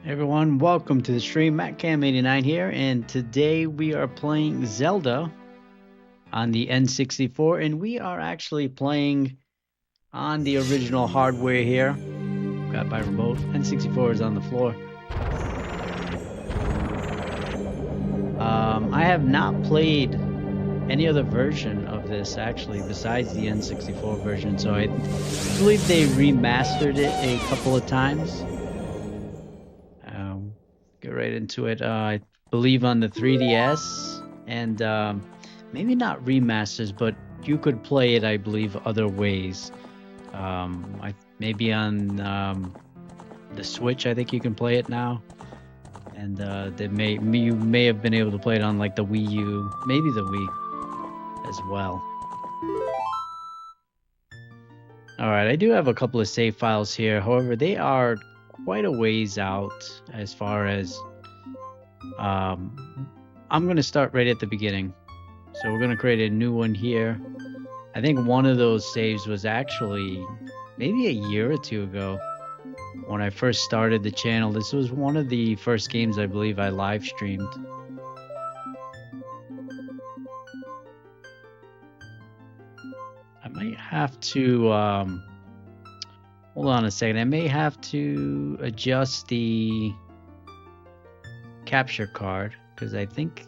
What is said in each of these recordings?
Everyone, welcome to the stream. MattCam89 here, and today we are playing Zelda on the N64, and we are actually playing on the original hardware here. Got my remote. N64 is on the floor. I have not played any other version of this actually besides the N64 version, so I believe they remastered it a couple of times. Get right into it. I believe on the 3DS, and maybe not remasters, but you could play it, I believe, other ways. Maybe on the Switch, I think you can play it now, and you may have been able to play it on like the Wii U, maybe the Wii as well. All right, I do have a couple of save files here. However, they are quite a ways out as far as I'm going to start right at the beginning. So we're going to create a new one here. I think one of those saves was actually maybe a year or two ago when I first started the channel. This was one of the first games I believe I live streamed. I might have to hold on a second. I may have to adjust the capture card because I think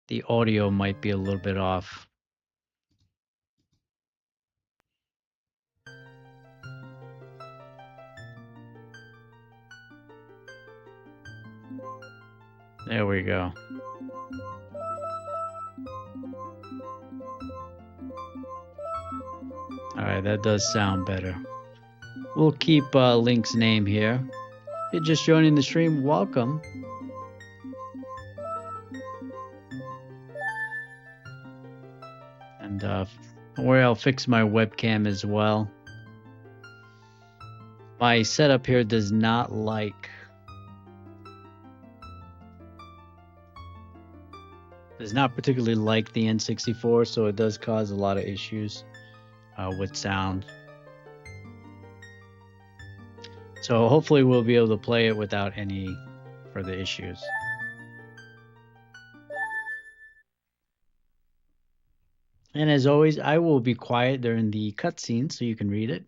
the audio might be a little bit off. There we go. All right, that does sound better. We'll keep Link's name here. If you're just joining the stream, welcome. And don't worry, I'll fix my webcam as well. My setup here does not particularly like the N64, so it does cause a lot of issues with sound. So hopefully we'll be able to play it without any further issues. And as always, I will be quiet during the cutscene so you can read it.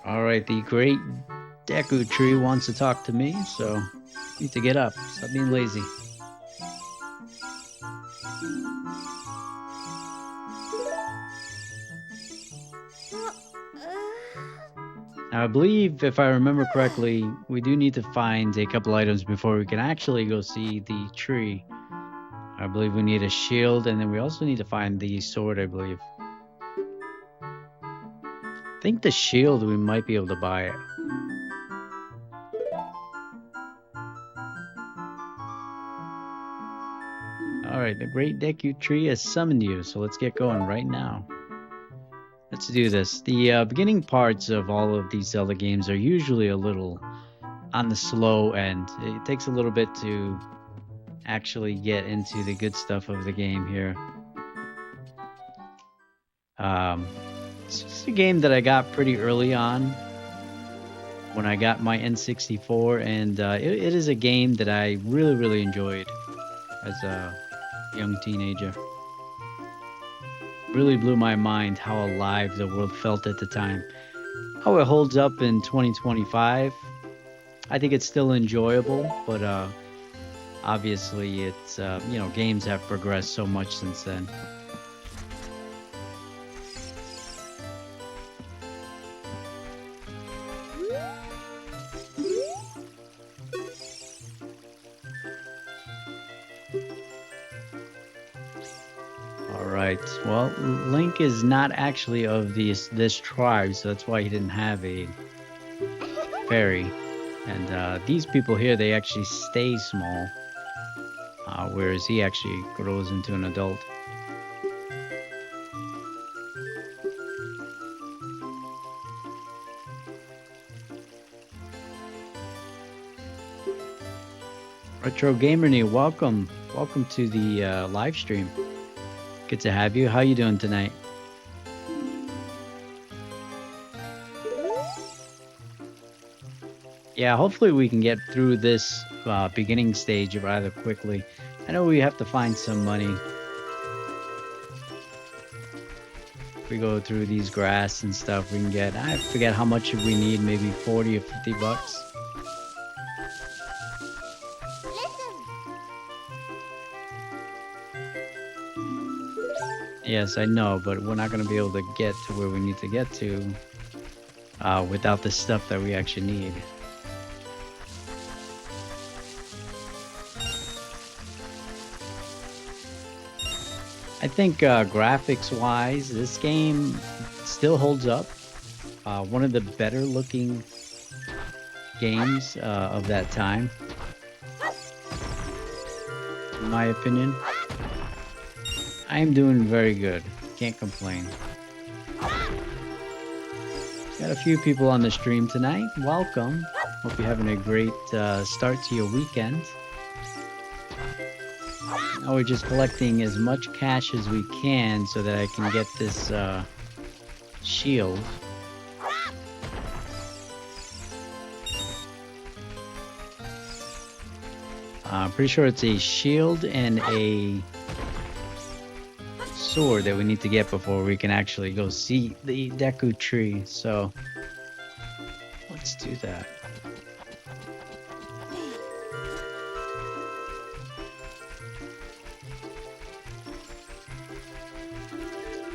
All right, the great Deku Tree wants to talk to me, so need to get up. Stop being lazy. Now, I believe, if I remember correctly, we do need to find a couple items before we can actually go see the tree. I believe we need a shield, and then we also need to find the sword, I believe. I think the shield, we might be able to buy it. Alright, the Great Deku Tree has summoned you, so let's get going right now. Let's do this. The beginning parts of all of these Zelda games are usually a little on the slow end. It takes a little bit to actually get into the good stuff of the game here. It's just a game that I got pretty early on when I got my N64, and it is a game that I really enjoyed as a young teenager. Really blew my mind how alive the world felt at the time. How it holds up in 2025, I think it's still enjoyable, but obviously it's games have progressed so much since then. Alright, well, Link is not actually of this tribe, so that's why he didn't have a fairy. And these people here, they actually stay small, whereas he actually grows into an adult. Retro Gamer Knee, welcome to the live stream. Good to have you. How you doing tonight? Yeah, hopefully we can get through this beginning stage rather quickly. I know we have to find some money. If we go through these grass and stuff, we can get, I forget how much we need, maybe 40 or 50 bucks. Yes, I know, but we're not going to be able to get to where we need to get to without the stuff that we actually need. I think graphics-wise, this game still holds up. One of the better looking games of that time, in my opinion. I am doing very good. Can't complain. Got a few people on the stream tonight. Welcome. Hope you're having a great start to your weekend. Now we're just collecting as much cash as we can so that I can get this shield. I'm pretty sure it's a shield and a sword that we need to get before we can actually go see the Deku Tree. So let's do that.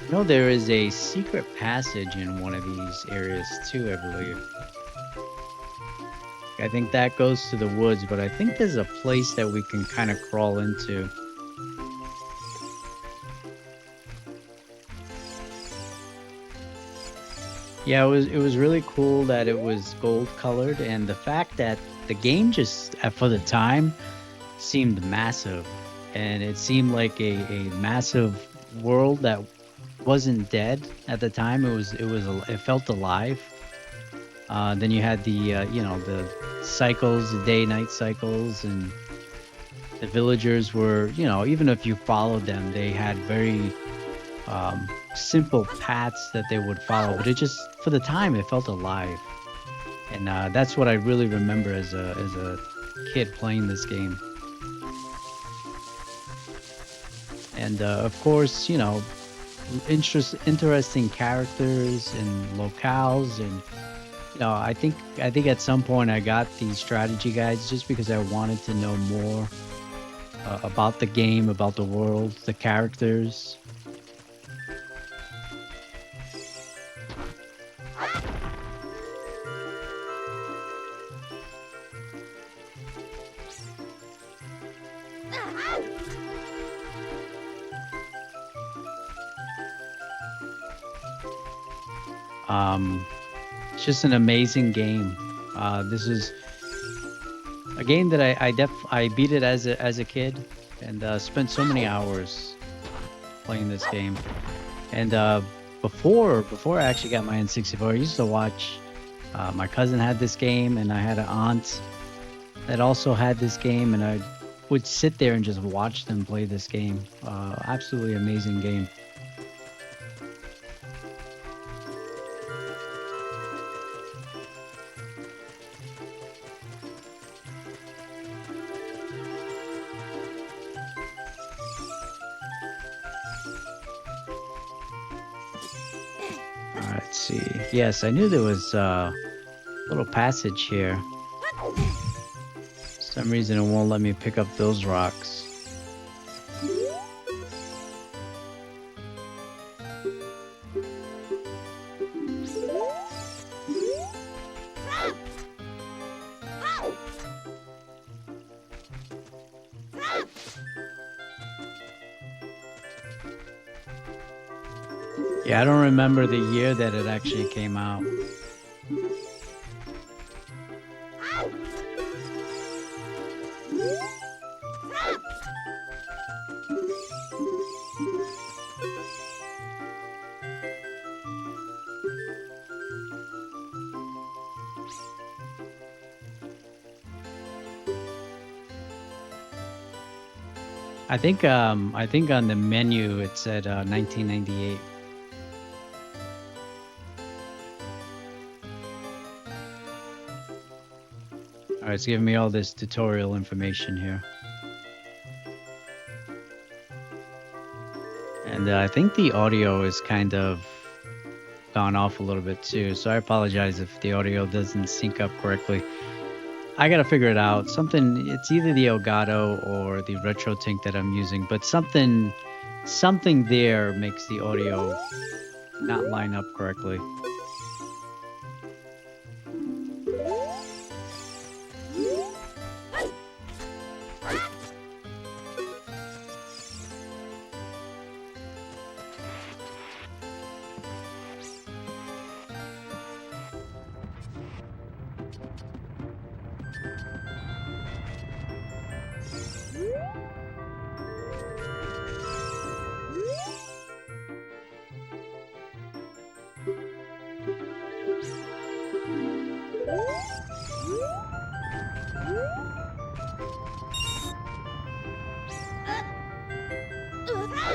You know, there is a secret passage in one of these areas too, I believe. I think that goes to the woods, but I think there's a place that we can kind of crawl into. Yeah, it was really cool that it was gold colored, and the fact that the game just for the time seemed massive, and it seemed like a massive world that wasn't dead at the time. It felt alive. Then you had the the cycles, the day-night cycles, and the villagers were, even if you followed them, they had very simple paths that they would follow. But it just, for the time, it felt alive, and that's what I really remember as a kid playing this game. And of course, interesting characters and locales, and I think at some point I got these strategy guides just because I wanted to know more about the game, about the world, the characters. Um, it's just an amazing game. This is a game that I beat it as a kid, and spent so many hours playing this game. And before I actually got my N64, I used to watch. My cousin had this game, and I had an aunt that also had this game, and I would sit there and just watch them play this game. Absolutely amazing game. Let's see. Yes, I knew there was a little passage here. For some reason, it won't let me pick up those rocks. Yeah, I don't remember the year that it actually came out. I think on the menu it said 1998. All right, it's giving me all this tutorial information here. And I think the audio is kind of gone off a little bit too, so I apologize if the audio doesn't sync up correctly. I gotta figure it out. It's either the Elgato or the RetroTink that I'm using, but something there makes the audio not line up correctly.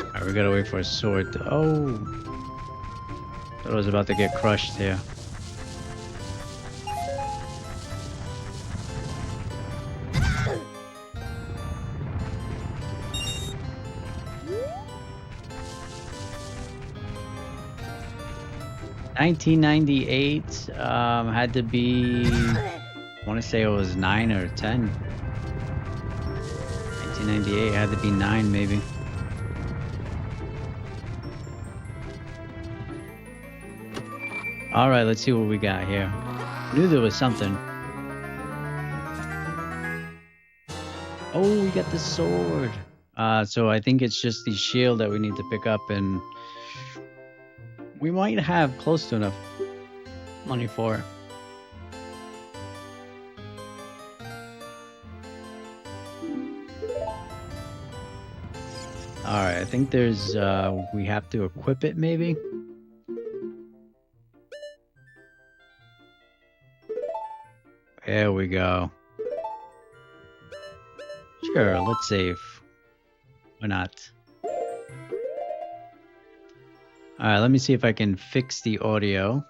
Alright, we gotta wait for a sword. Oh, thought I was about to get crushed here. $1998 had to be, I want to say it was 9 or 10. 1998 had to be 9 maybe. All right, let's see what we got here. Knew there was something. Oh, we got the sword. So I think it's just the shield that we need to pick up, and we might have close to enough money for it. All right, I think there's we have to equip it maybe. There we go. Sure, let's save. Why not? Alright, let me see if I can fix the audio.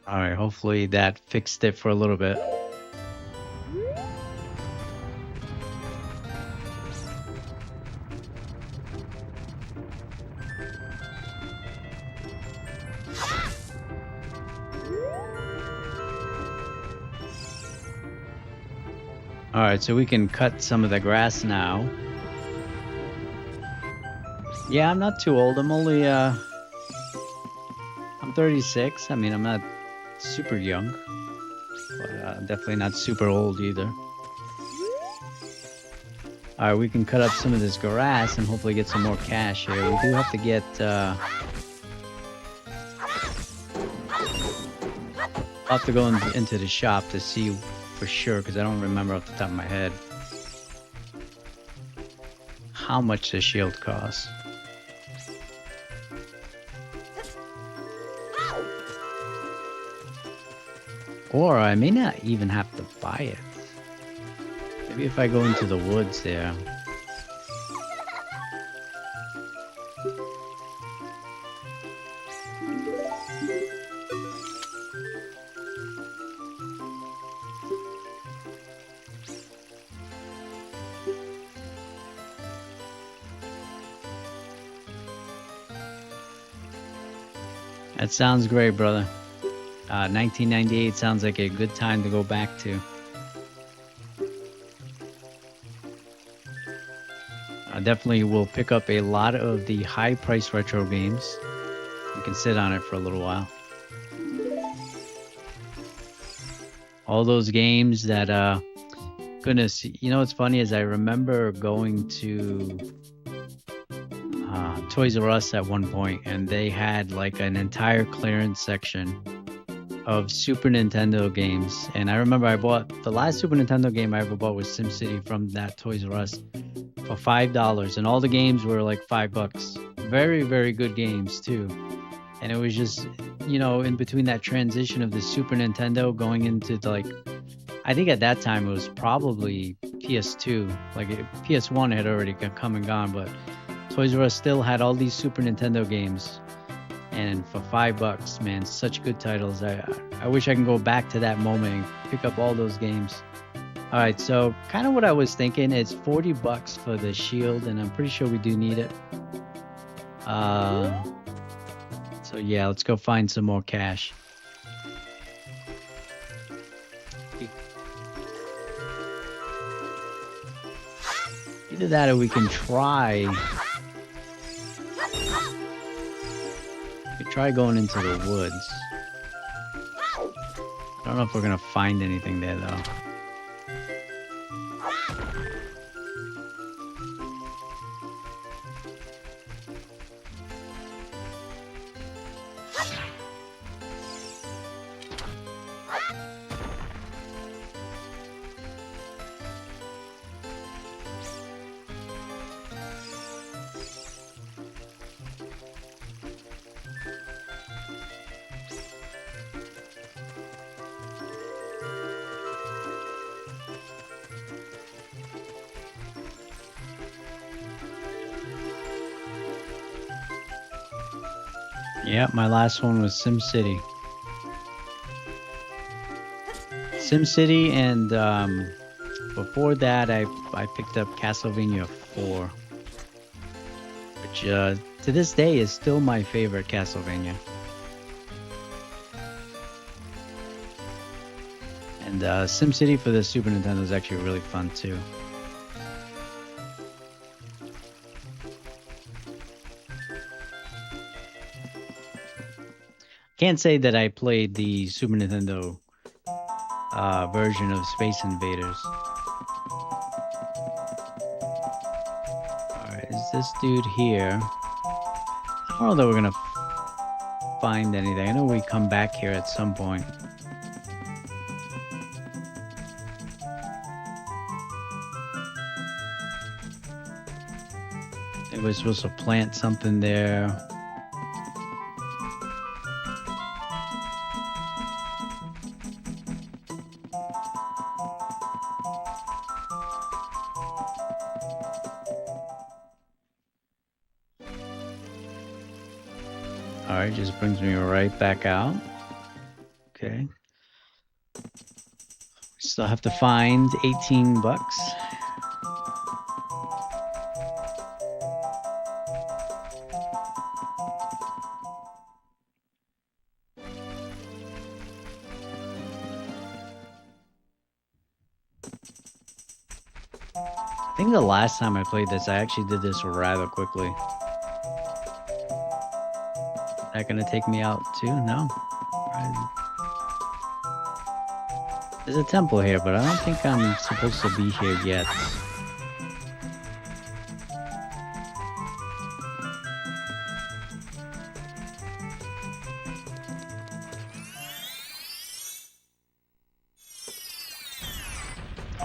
Alright, hopefully that fixed it for a little bit. Alright, so we can cut some of the grass now. Yeah, I'm not too old. I'm only, I'm 36. I mean, I'm not super young, but definitely not super old either. Alright, we can cut up some of this grass and hopefully get some more cash here. We do have to get, I'll have to go into the shop to see for sure, because I don't remember off the top of my head how much the shield costs. Or I may not even have to buy it. Maybe if I go into the woods there. That sounds great, brother. 1998 sounds like a good time to go back to. I definitely will pick up a lot of the high-price retro games. You can sit on it for a little while. All those games that, goodness, you know what's funny is I remember going to Toys R Us at one point, and they had like an entire clearance section of Super Nintendo games. And I remember I bought the last Super Nintendo game I ever bought was SimCity from that Toys R Us for $5, and all the games were like $5. Very, very good games too. And it was just, you know, in between that transition of the Super Nintendo going into the, like, I think at that time it was probably PS2. Like PS1 had already come and gone, but Toys R Us still had all these Super Nintendo games. And for $5, man, such good titles. I wish I can go back to that moment and pick up all those games. All right, so kind of what I was thinking is $40 for the shield, and I'm pretty sure we do need it. So yeah, let's go find some more cash. Either that or we can try going into the woods. I don't know if we're gonna find anything there though. Yeah, my last one was SimCity. SimCity, and before that I picked up Castlevania 4, which to this day is still my favorite Castlevania. And SimCity for the Super Nintendo is actually really fun too. Can't say that I played the Super Nintendo version of Space Invaders. Alright, is this dude here? I don't know that we're gonna find anything. I know we come back here at some point. I think we're supposed to plant something there. Alright, just brings me right back out. Okay. Still have to find 18 bucks. I think the last time I played this, I actually did this rather quickly. Is that gonna take me out too? No? Right. There's a temple here, but I don't think I'm supposed to be here yet.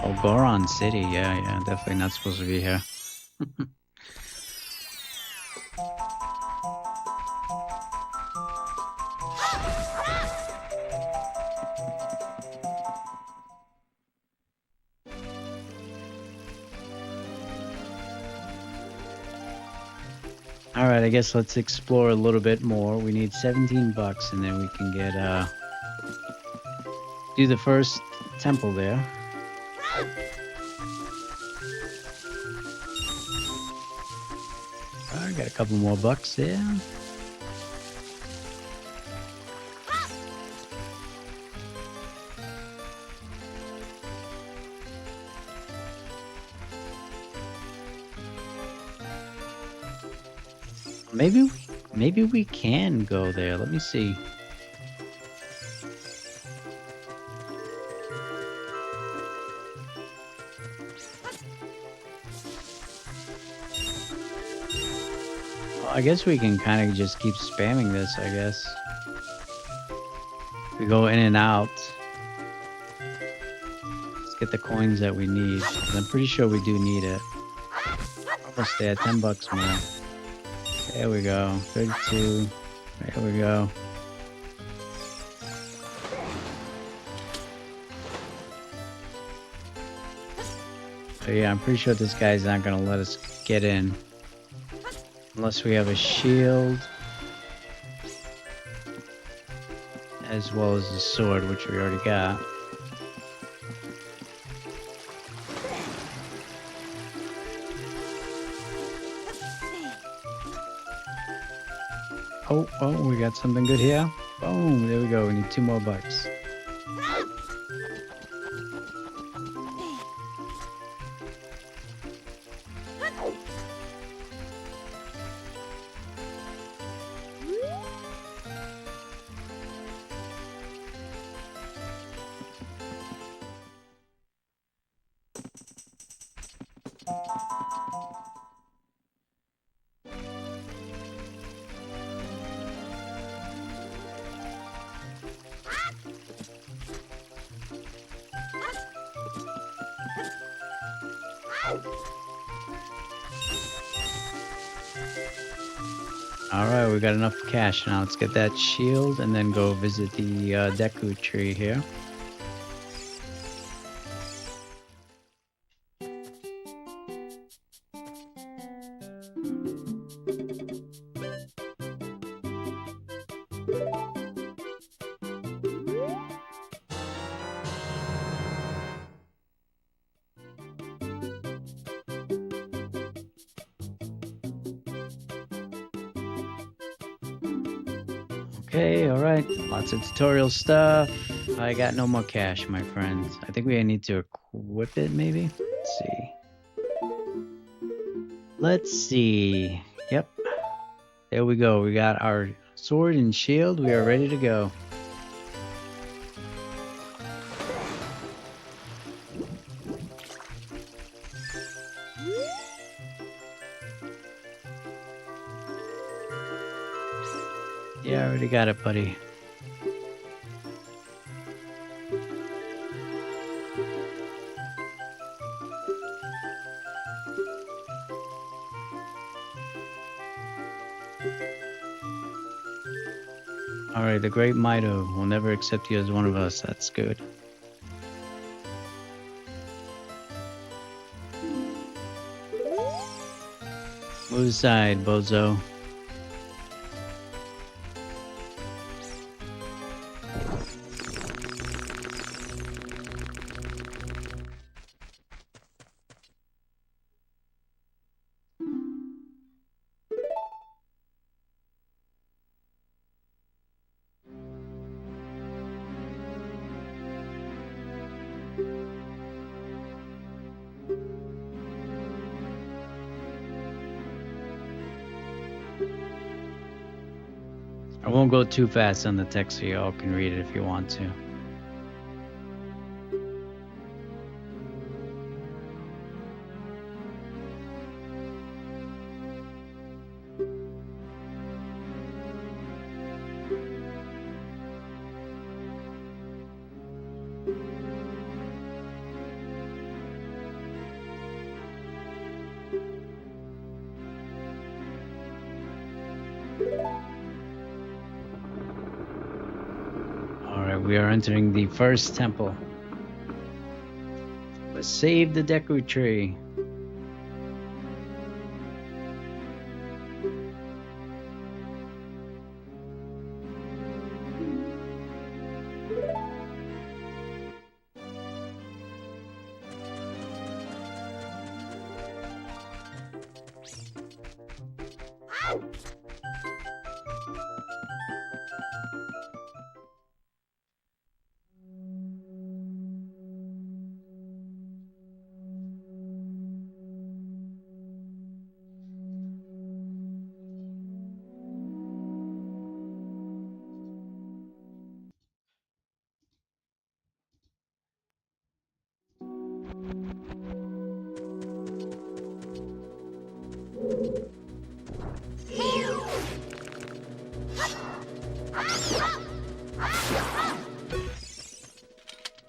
Oh, Goron City. Yeah, definitely not supposed to be here. Alright, I guess let's explore a little bit more. We need 17 bucks and then we can get, do the first temple there. Alright, got a couple more bucks there. Maybe we can go there. Let me see. Well, I guess we can kind of just keep spamming this, I guess. We go in and out. Let's get the coins that we need. 'Cause I'm pretty sure we do need it. Almost there, 10 bucks more. There we go, 32. There we go. So yeah, I'm pretty sure this guy's not gonna let us get in. Unless we have a shield. As well as a sword, which we already got. Oh, we got something good here. Boom, there we go. We need 2 more bucks. Alright, we got enough cash now. Let's get that shield and then go visit the Deku tree here. Okay, alright. Lots of tutorial stuff. I got no more cash, my friends. I think we need to equip it, maybe? Let's see. Let's see. Yep. There we go. We got our sword and shield. We are ready to go. Yeah, I already got it, buddy. All right, the Great Mido will never accept you as one of us. That's good. Move aside, bozo. I won't go too fast on the text so y'all can read it if you want to. We are entering the first temple. Let's save the Deku tree.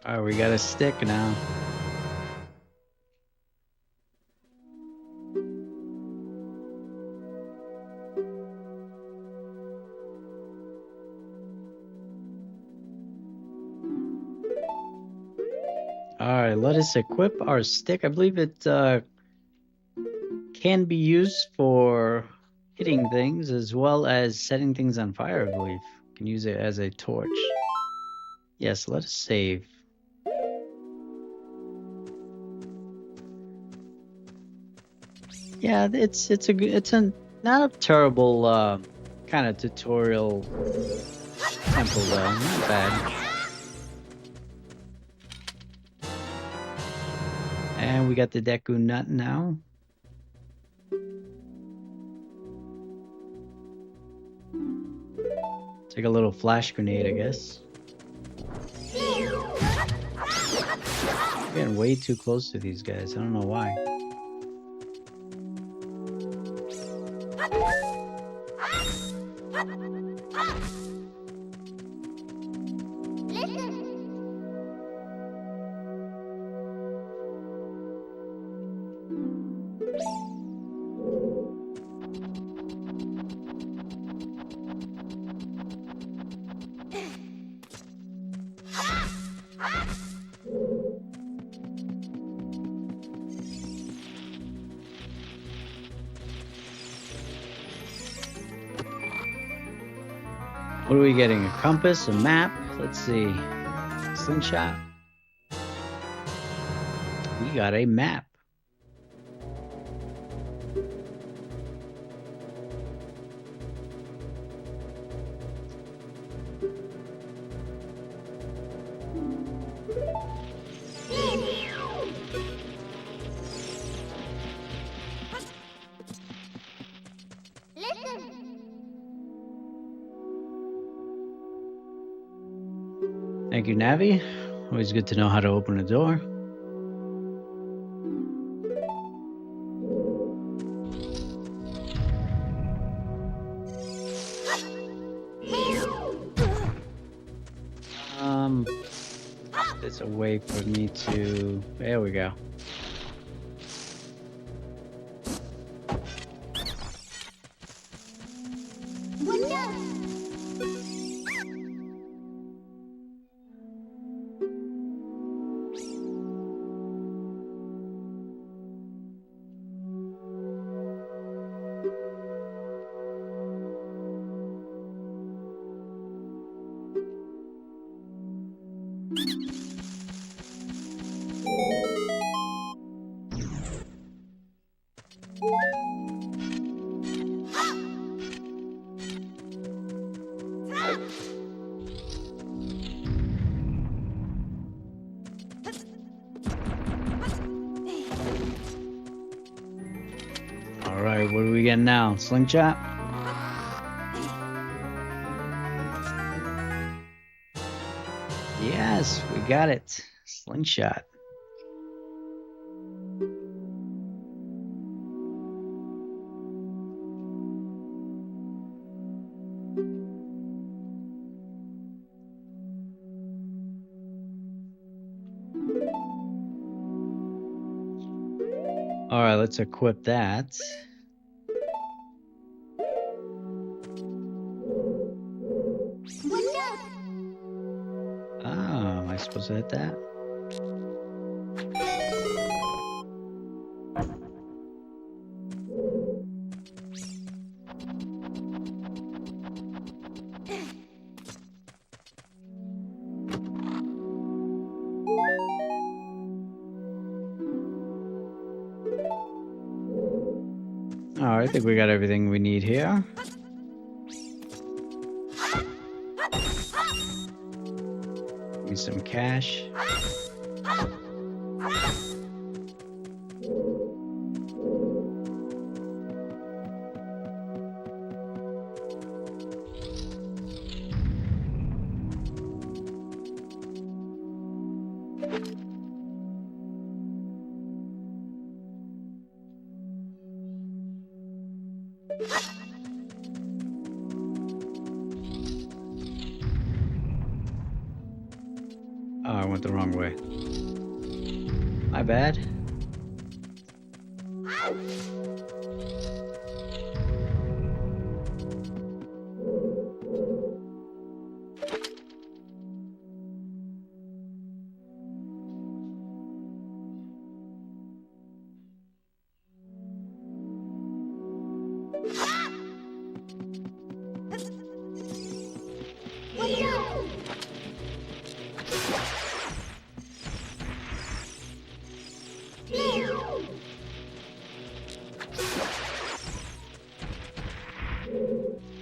All right, we got a stick now. All right, let us equip our stick. I believe it can be used for hitting things as well as setting things on fire, I believe. You can use it as a torch. Yes, let us save. Yeah, it's not a terrible kind of tutorial temple though, not bad. And we got the Deku nut now. It's like a little flash grenade, I guess. I'm getting way too close to these guys. I don't know why. What are we getting? A compass, a map? Let's see. Slingshot. We got a map. Thank you, Navi. Always good to know how to open a door. There's a way for me to... There we go. getting now? Slingshot? Yes, we got it. Slingshot. All right, let's equip that. Oh, am I supposed to hit that? All right, I think we got everything we need here. Give me some cash. Oh, I went the wrong way. My bad.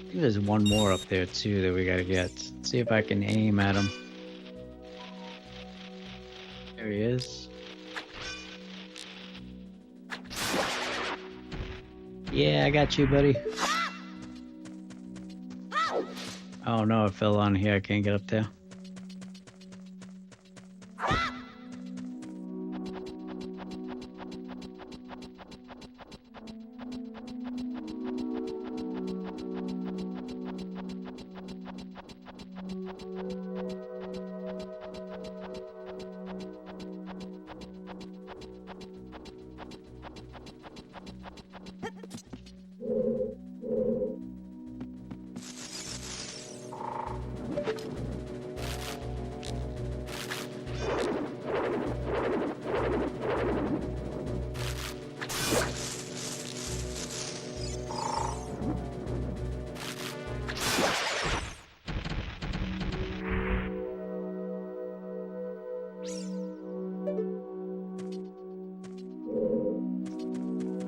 I think there's one more up there too that we gotta get. Let's see if I can aim at him. There he is. Yeah, I got you, buddy. Oh no, it fell on here. I can't get up there.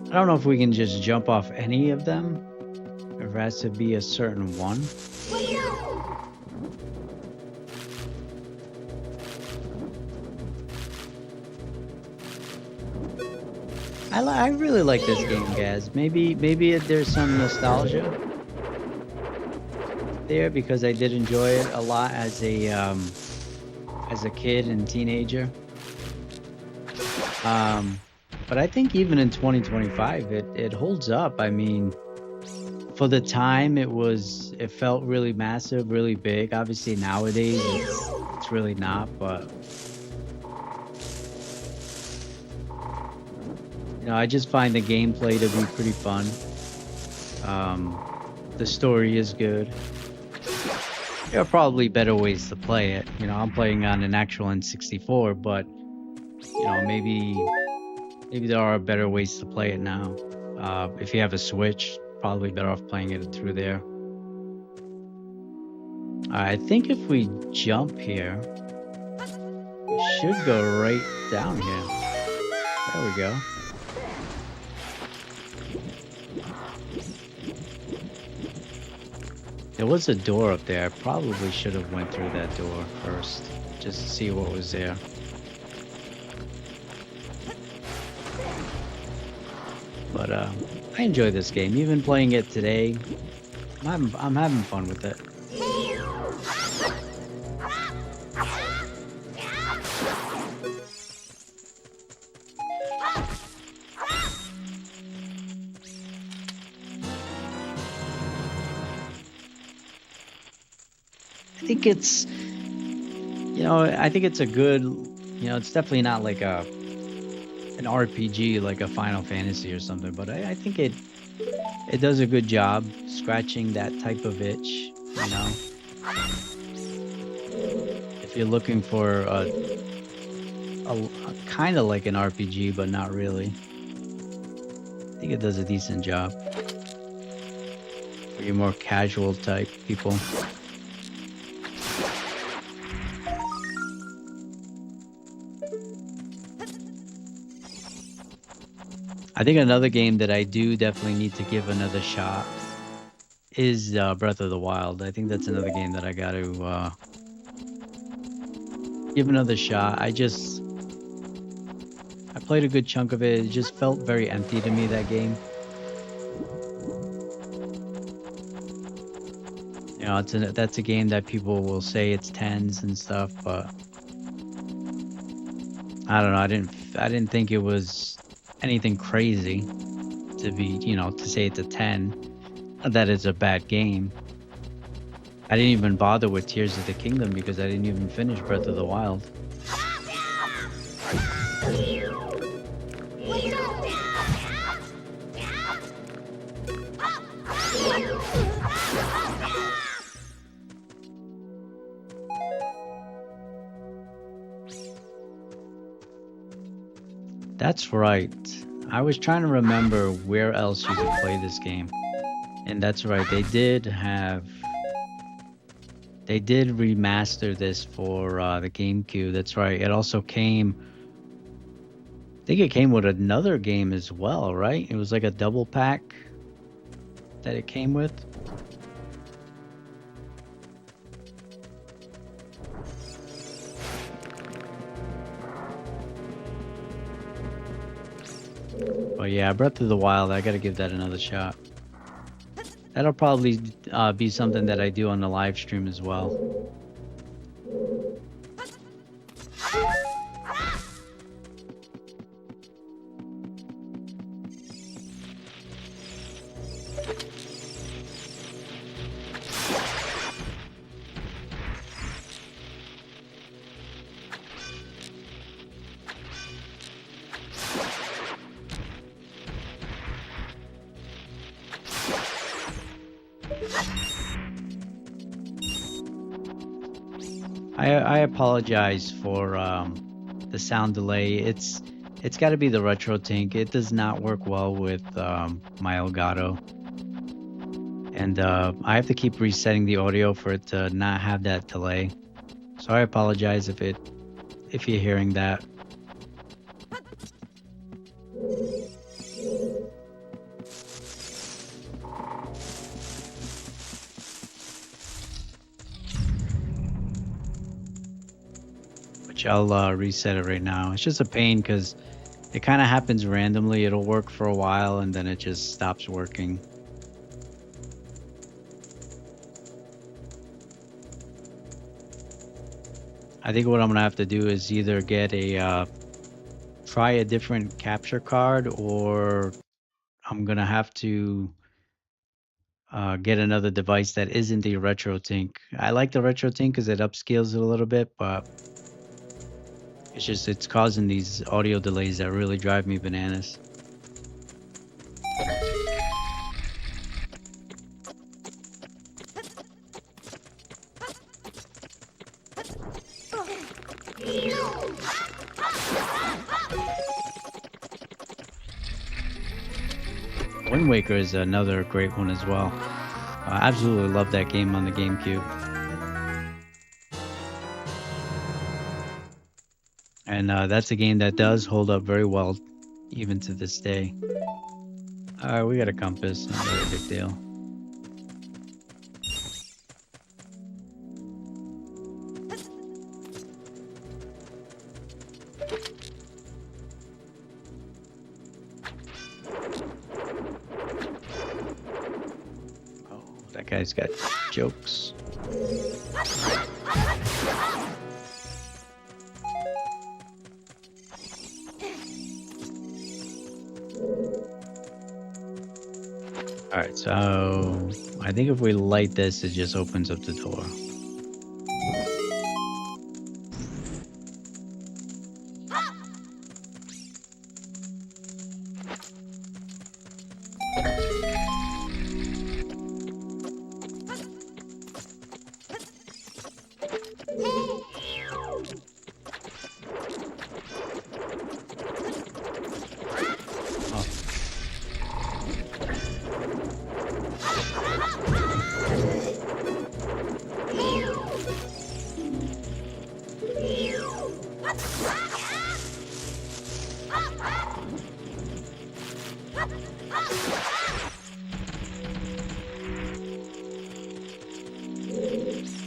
I don't know if we can just jump off any of them, or if it has to be a certain one. I really like this game, guys. Maybe there's some nostalgia there because I did enjoy it a lot as a kid and teenager. But I think even in 2025, it holds up. I mean, for the time, it felt really massive, really big. Obviously, nowadays it's really not, but you know, I just find the gameplay to be pretty fun. The story is good. There are probably better ways to play it. You know, I'm playing on an actual N64, but you know, maybe there are better ways to play it now. If you have a Switch, probably better off playing it through there. I think if we jump here, we should go right down here. There we go. There was a door up there. I probably should have went through that door first, just to see what was there. But I enjoy this game. Even playing it today, I'm having fun with it. I think it's, I think it's a good, it's definitely not like an RPG like a Final Fantasy or something, but I think it does a good job scratching that type of itch, if you're looking for a kind of like an RPG, but not really. I think it does a decent job for your more casual type people. I think another game that I do definitely need to give another shot is Breath of the Wild. I think that's another game that I got to give another shot. I played a good chunk of it. It just felt very empty to me, that game. That's a game that people will say it's tens and stuff, but I don't know. I didn't think it was anything crazy to be, to say it's a 10. Not that it's a bad game. I didn't even bother with Tears of the Kingdom because I didn't even finish Breath of the Wild. That's right. I was trying to remember where else you could play this game. And that's right. They did remaster this for the GameCube. That's right. It also came, I think it came with another game as well, right? It was like a double pack that it came with. But yeah, Breath of the Wild, I gotta give that another shot. That'll probably be something that I do on the live stream as well. I apologize for the sound delay. It's got to be the retro tink. It does not work well with my Elgato, and I have to keep resetting the audio for it to not have that delay. So I apologize if you're hearing that. I'll reset it right now. It's just a pain because it kind of happens randomly. It'll work for a while and then it just stops working. I think what I'm gonna have to do is either get try a different capture card, or I'm gonna have to get another device that isn't the RetroTink. I like the RetroTink because it upscales it a little bit, but it's causing these audio delays that really drive me bananas. Wind Waker is another great one as well. I absolutely love that game on the GameCube. And that's a game that does hold up very well, even to this day. Alright, we got a compass, not really a big deal. That guy's got jokes. Alright, so I think if we light this, it just opens up the door.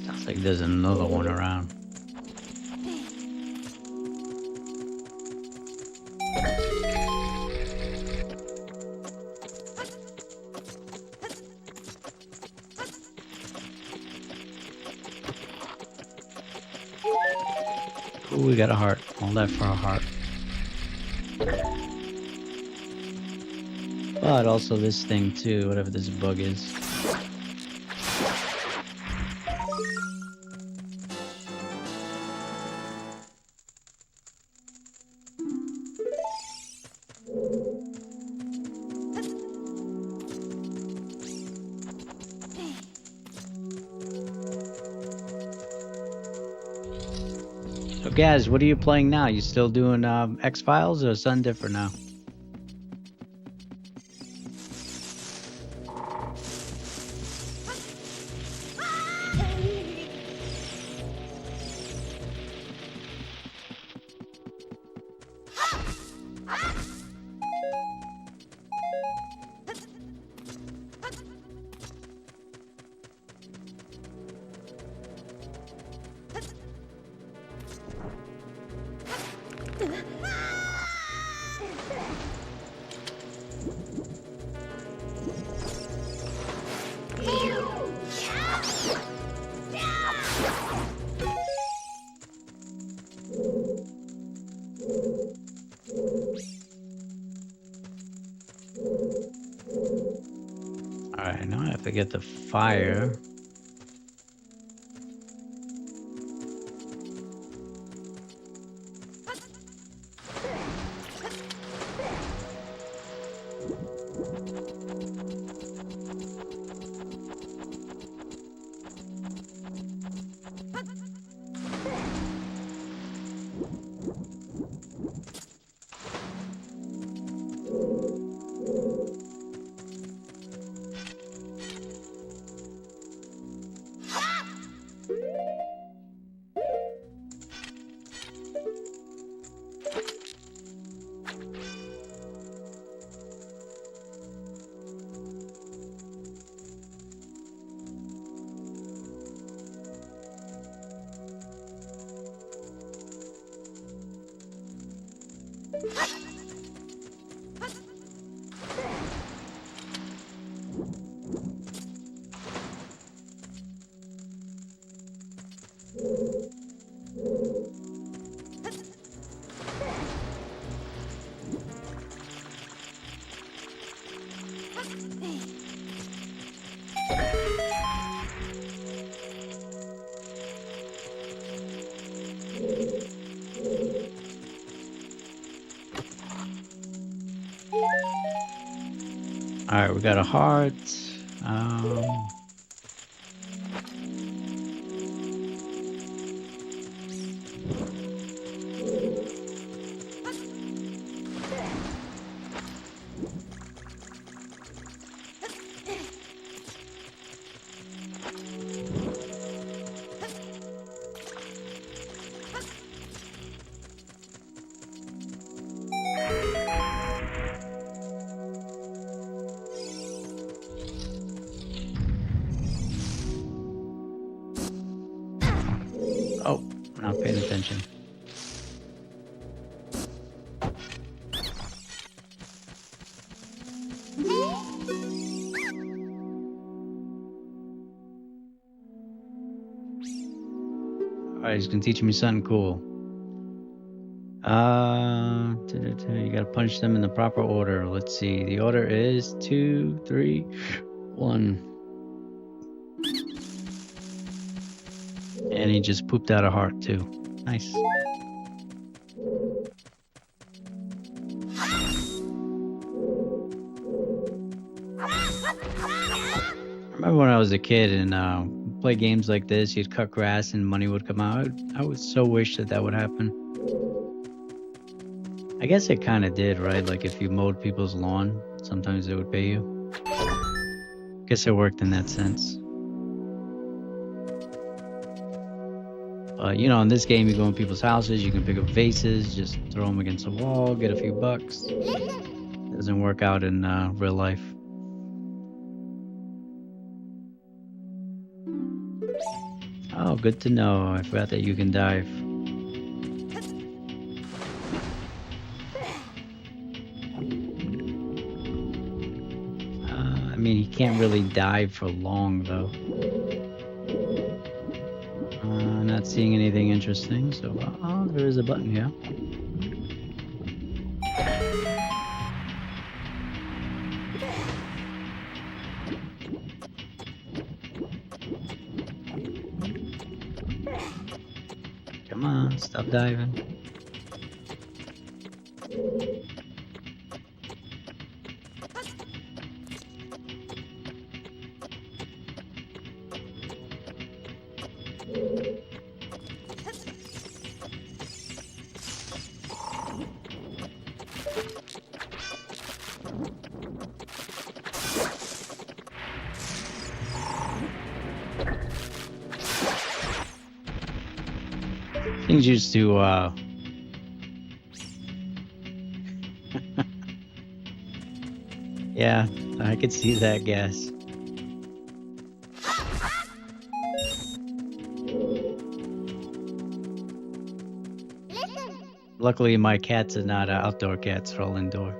Sounds like there's another one around. Ooh, we got a heart. All that for a heart. But also this thing too, whatever this bug is. So Gaz, what are you playing now? You still doing X-Files or something different now? Alright, now I have to get the fire. Alright, we got a heart. Oh, not paying attention. Alright, he's gonna teach me something cool. You gotta punch them in the proper order. Let's see. The order is 2, 3, 1. And he just pooped out a heart too. Nice. I remember when I was a kid and play games like this, you'd cut grass and money would come out. I would so wish that would happen. I guess it kind of did, right? Like if you mowed people's lawn, sometimes they would pay you. Guess it worked in that sense. You know, in this game, you go in people's houses, you can pick up vases, just throw them against a wall, get a few bucks. Doesn't work out in real life. Oh, good to know. I forgot that you can dive. I mean, he can't really dive for long, though. Not seeing anything interesting, so there is a button here. Come on, stop diving. Things used to yeah, I could see that gas. Luckily my cats are not outdoor cats, they're all indoor.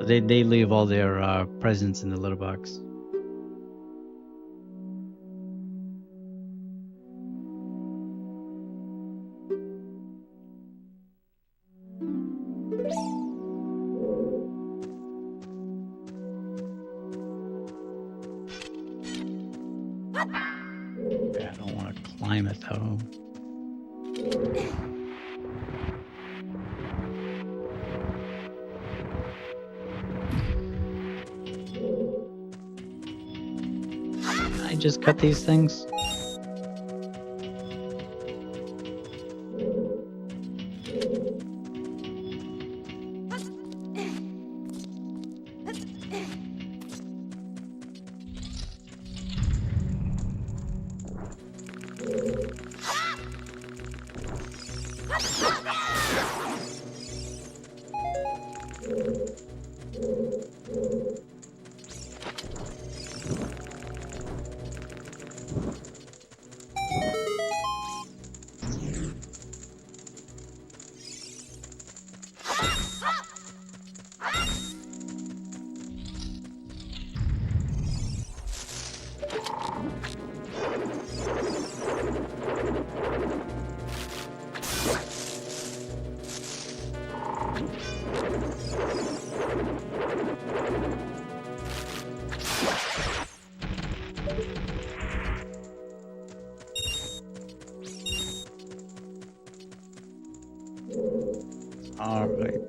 So they leave all their presents in the litter box. I don't want to climb it though. Can I just cut these things? All right,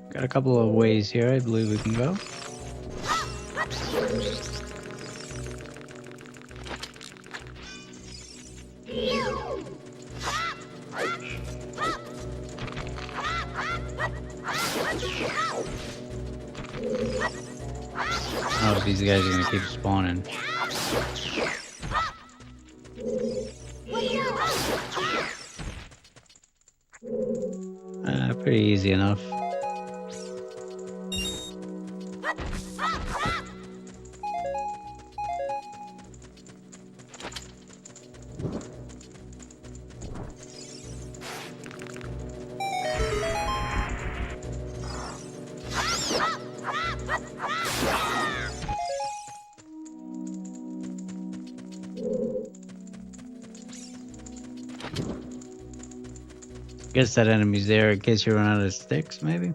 got a couple of ways here I believe we can go. Oh, these guys are gonna keep spawning. Pretty easy enough. Guess that enemy's there in case you run out of sticks, maybe?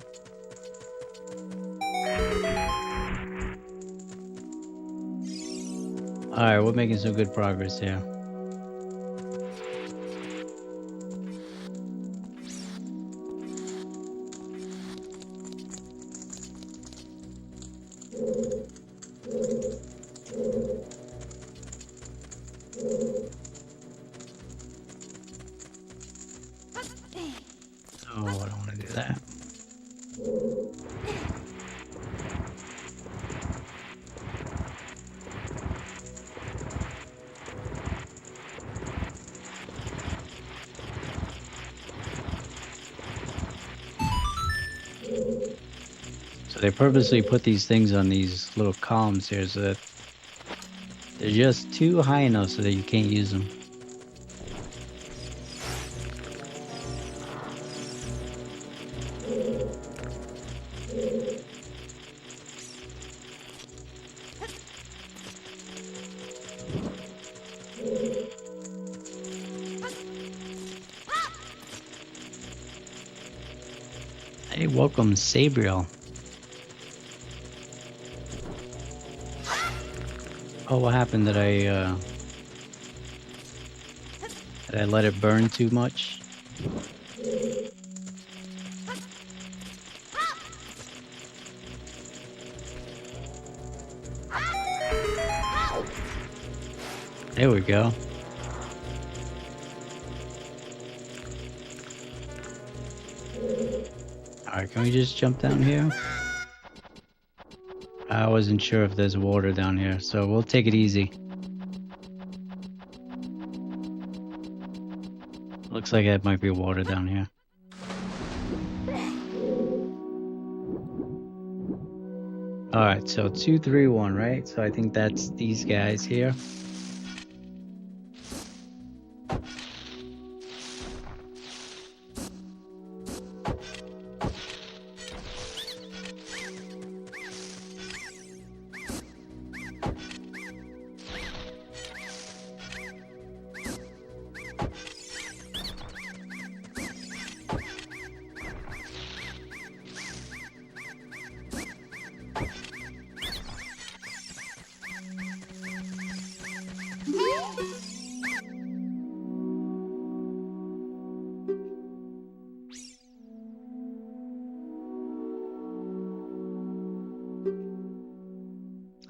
Alright, we're making some good progress here. Oh, I don't want to do that. So they purposely put these things on these little columns here so that they're just too high enough so that you can't use them. Hey, welcome, Sabriel. Oh, what happened? Did I let it burn too much? There we go. Alright, can we just jump down here? I wasn't sure if there's water down here, so we'll take it easy. Looks like it might be water down here. Alright, so 2, 3, 1, right? So I think that's these guys here.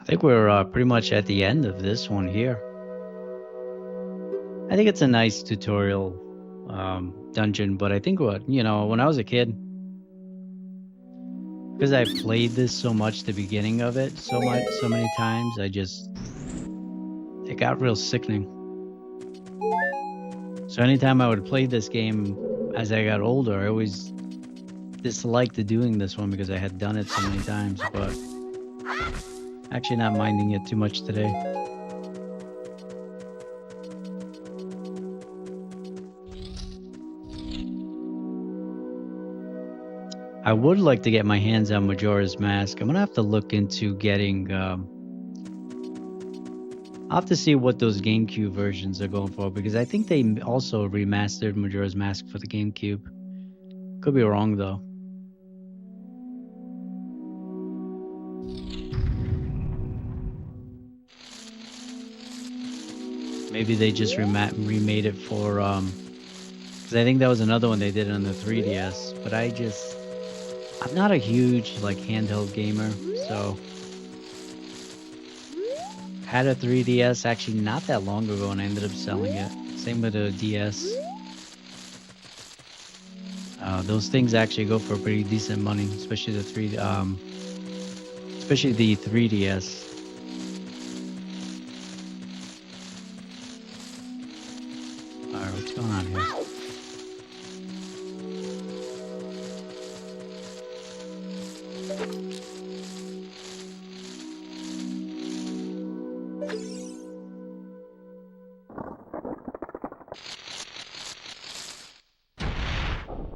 I think we're pretty much at the end of this one here. I think it's a nice tutorial dungeon, but I think when I was a kid, because I played this so much, the beginning of it, so many times, it got real sickening. So anytime I would play this game as I got older, I always disliked doing this one because I had done it so many times, but actually not minding it too much today. I would like to get my hands on Majora's Mask. I'm gonna have to look into getting I'll have to see what those GameCube versions are going for, because I think they also remastered Majora's Mask for the GameCube. Could be wrong though. Maybe they just remade it for because I think that was another one they did on the 3DS, but I'm not a huge handheld gamer, so had a 3DS actually not that long ago and I ended up selling it. Same with a DS. Those things actually go for pretty decent money, especially the 3DS. Alright, what's going on here?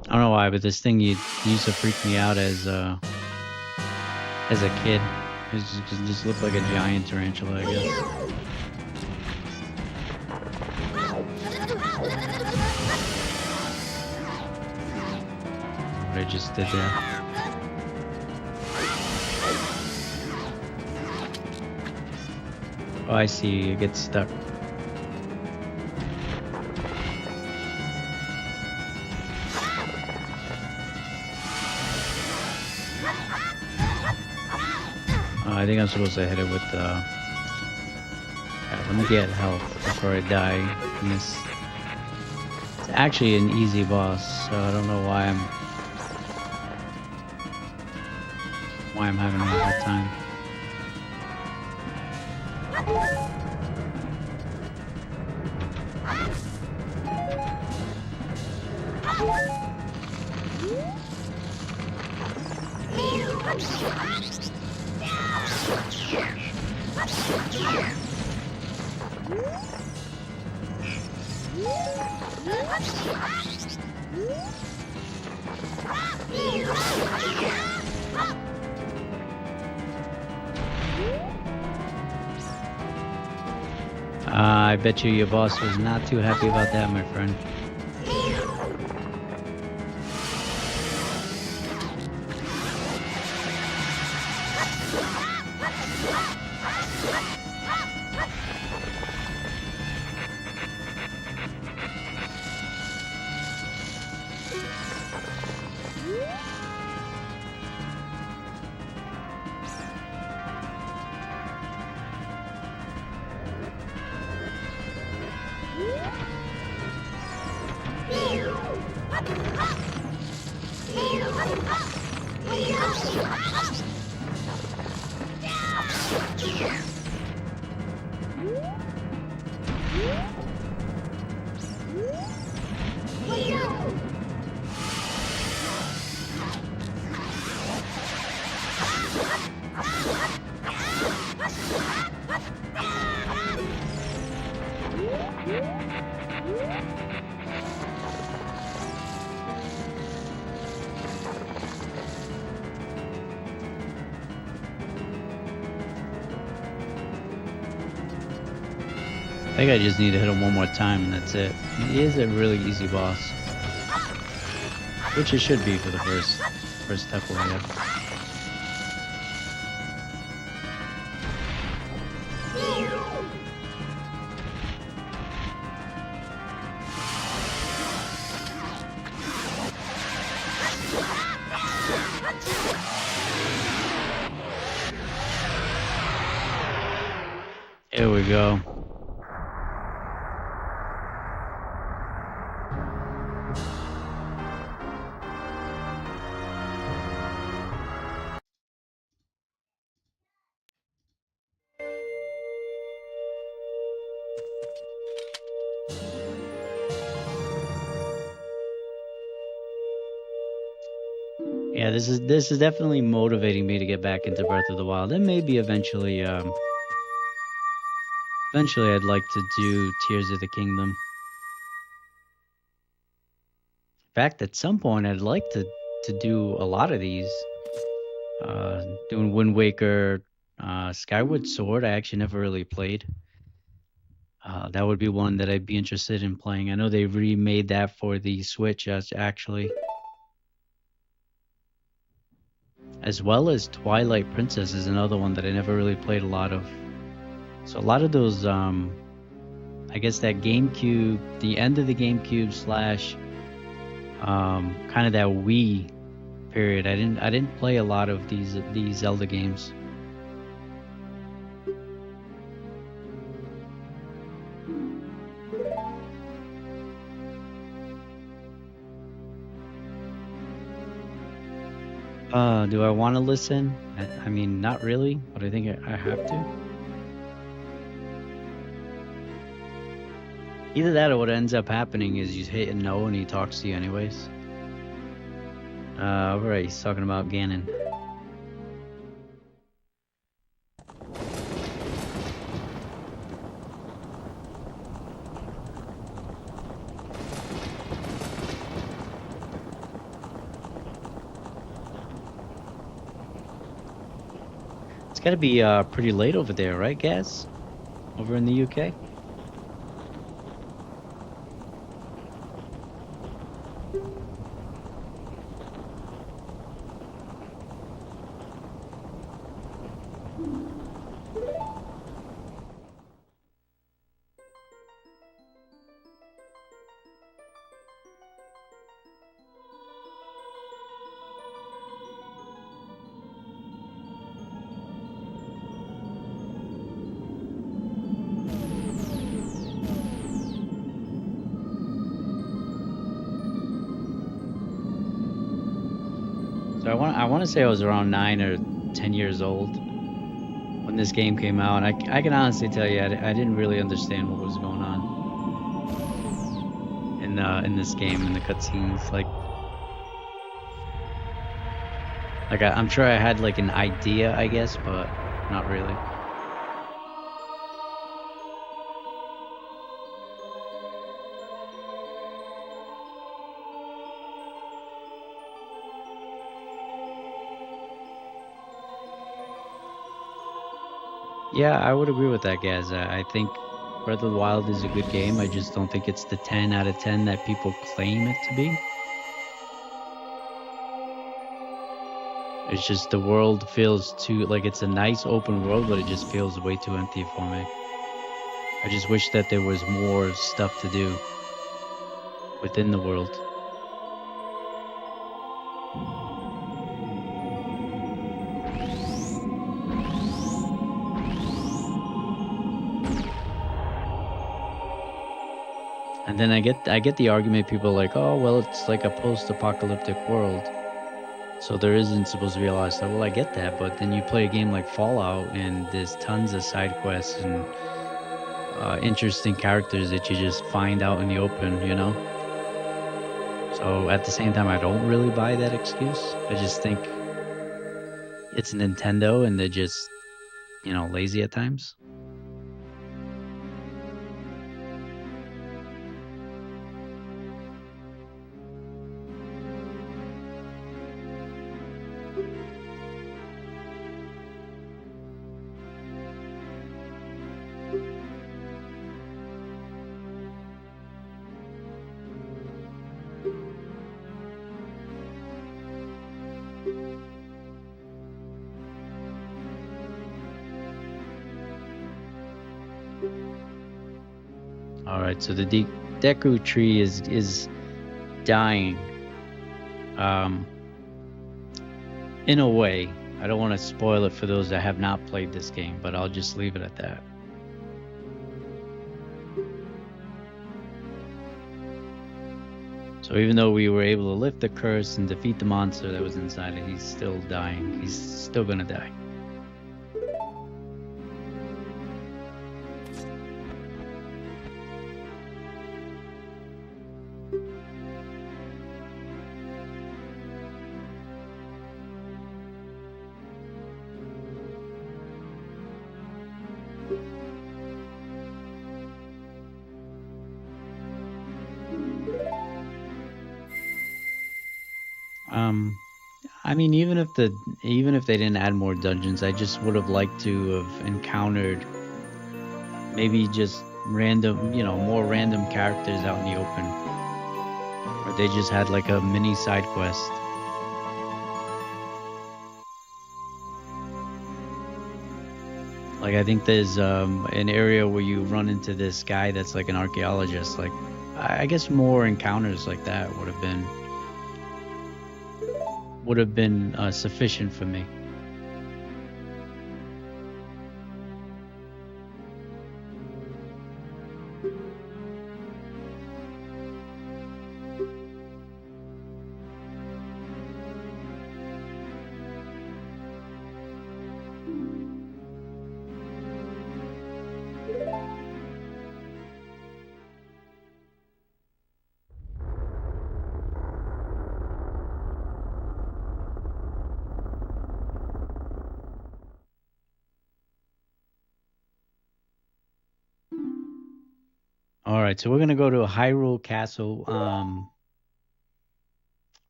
I don't know why, but this thing used to freak me out as a kid. It just looked like a giant tarantula, I guess. what I just did there. Oh, I see. You get stuck. I think I'm supposed to hit it with the... Let me get health before I die. And this... It's actually an easy boss, so I don't know why I'm having a hard time. I bet you your boss was not too happy about that, my friend. I think I just need to hit him one more time and that's it. He is a really easy boss. Which it should be for the first temple I have. Here we go. Yeah, this is definitely motivating me to get back into Breath of the Wild, and maybe eventually, eventually I'd like to do Tears of the Kingdom. In fact, at some point, I'd like to do a lot of these. Doing Wind Waker, Skyward Sword. I actually never really played. That would be one that I'd be interested in playing. I know they remade that for the Switch, actually. As well as Twilight Princess is another one that I never really played a lot of. So a lot of those, I guess that GameCube, the end of the GameCube slash, kind of that Wii period. I didn't play a lot of these Zelda games. Do I want to listen? I mean, not really, but I think I have to. Either that or what ends up happening is you hit a no and he talks to you anyways. Alright, he's talking about Ganon. It's gotta be pretty late over there, right, Gaz? Over in the UK? So I want to say I was around 9 or 10 years old when this game came out, and I can honestly tell you I didn't really understand what was going on in this game in the cutscenes. I'm sure I had like an idea, I guess, but not really. Yeah, I would agree with that, Gaz. I think Breath of the Wild is a good game. I just don't think it's the 10 out of 10 that people claim it to be. It's just the world feels too like it's a nice open world, but it just feels way too empty for me. I just wish that there was more stuff to do within the world. And then I get the argument people are like, "Oh, well, it's like a post-apocalyptic world. So there isn't supposed to be a lot of stuff." Well, I get that, but then you play a game like Fallout and there's tons of side quests and interesting characters that you just find out in the open, you know? So at the same time, I don't really buy that excuse. I just think it's Nintendo and they're just, lazy at times. All right, so the Deku tree is dying. Um, in a way, I don't want to spoil it for those that have not played this game, but I'll just leave it at that. So even though we were able to lift the curse and defeat the monster that was inside it, he's still dying. He's still gonna die. Um, I mean, even if they didn't add more dungeons, I just would have liked to have encountered maybe just random, more random characters out in the open, or they just had like a mini side quest. Like I think there's an area where you run into this guy that's like an archaeologist. Like I guess more encounters like that would have been sufficient for me. All right, so we're gonna go to Hyrule Castle.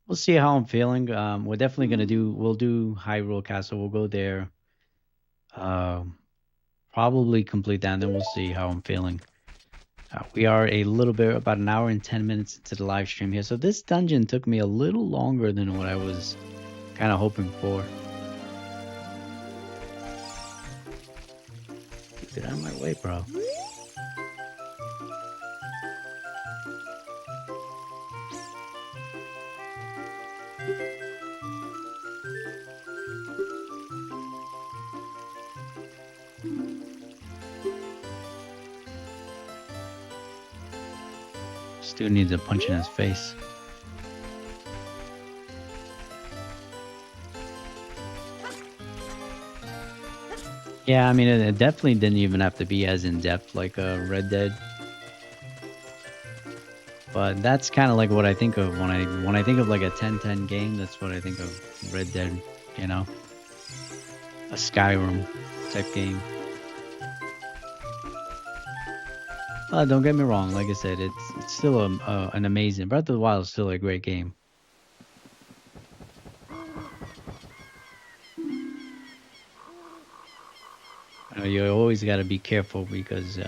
We'll see how I'm feeling. We're definitely we'll do Hyrule Castle. We'll go there. Um, Probably complete that, and then we'll see how I'm feeling. We are a little bit about an hour and 10 minutes into the live stream here, so this dungeon took me a little longer than what I was kind of hoping for. Get out of my way, bro. This dude needs a punch in his face. Yeah, I mean, it definitely didn't even have to be as in depth like Red Dead, but that's kind of like what I think of when I think of like a 10-10 game. That's what I think of Red Dead. You know, a Skyrim type game. Don't get me wrong. Like I said, it's still an amazing Breath of the Wild is still a great game. You always got to be careful because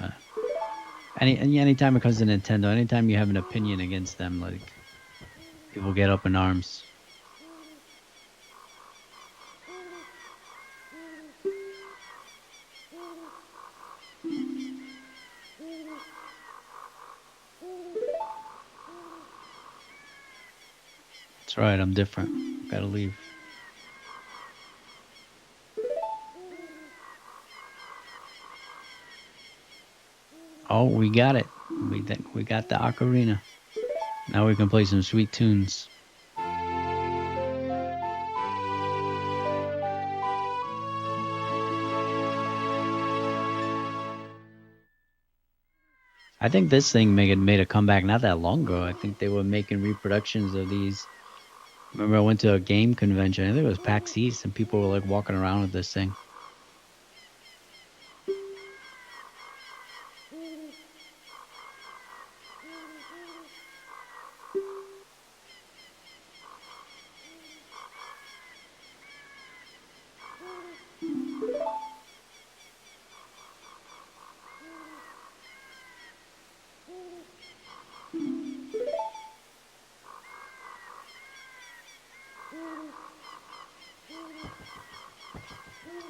anytime it comes to Nintendo, anytime you have an opinion against them, like people get up in arms. That's right. I'm different. Gotta leave. Oh, we got it. We got the ocarina. Now we can play some sweet tunes. I think this thing made a comeback not that long ago. I think they were making reproductions of these. Remember, I went to a game convention. I think it was PAX East, and people were like walking around with this thing.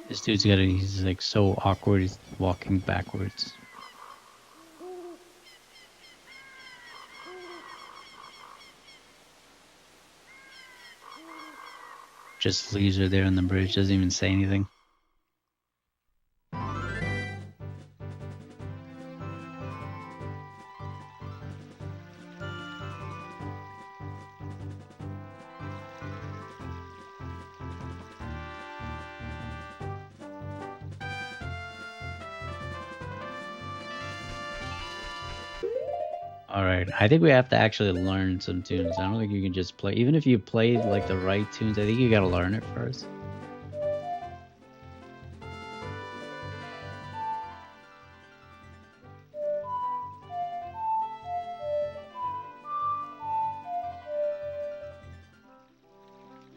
This dude's he's like so awkward. He's walking backwards. Just leaves her there on the bridge. Doesn't even say anything. All right, I think we have to actually learn some tunes. I don't think you can just play. Even if you played like the right tunes, I think you gotta learn it first.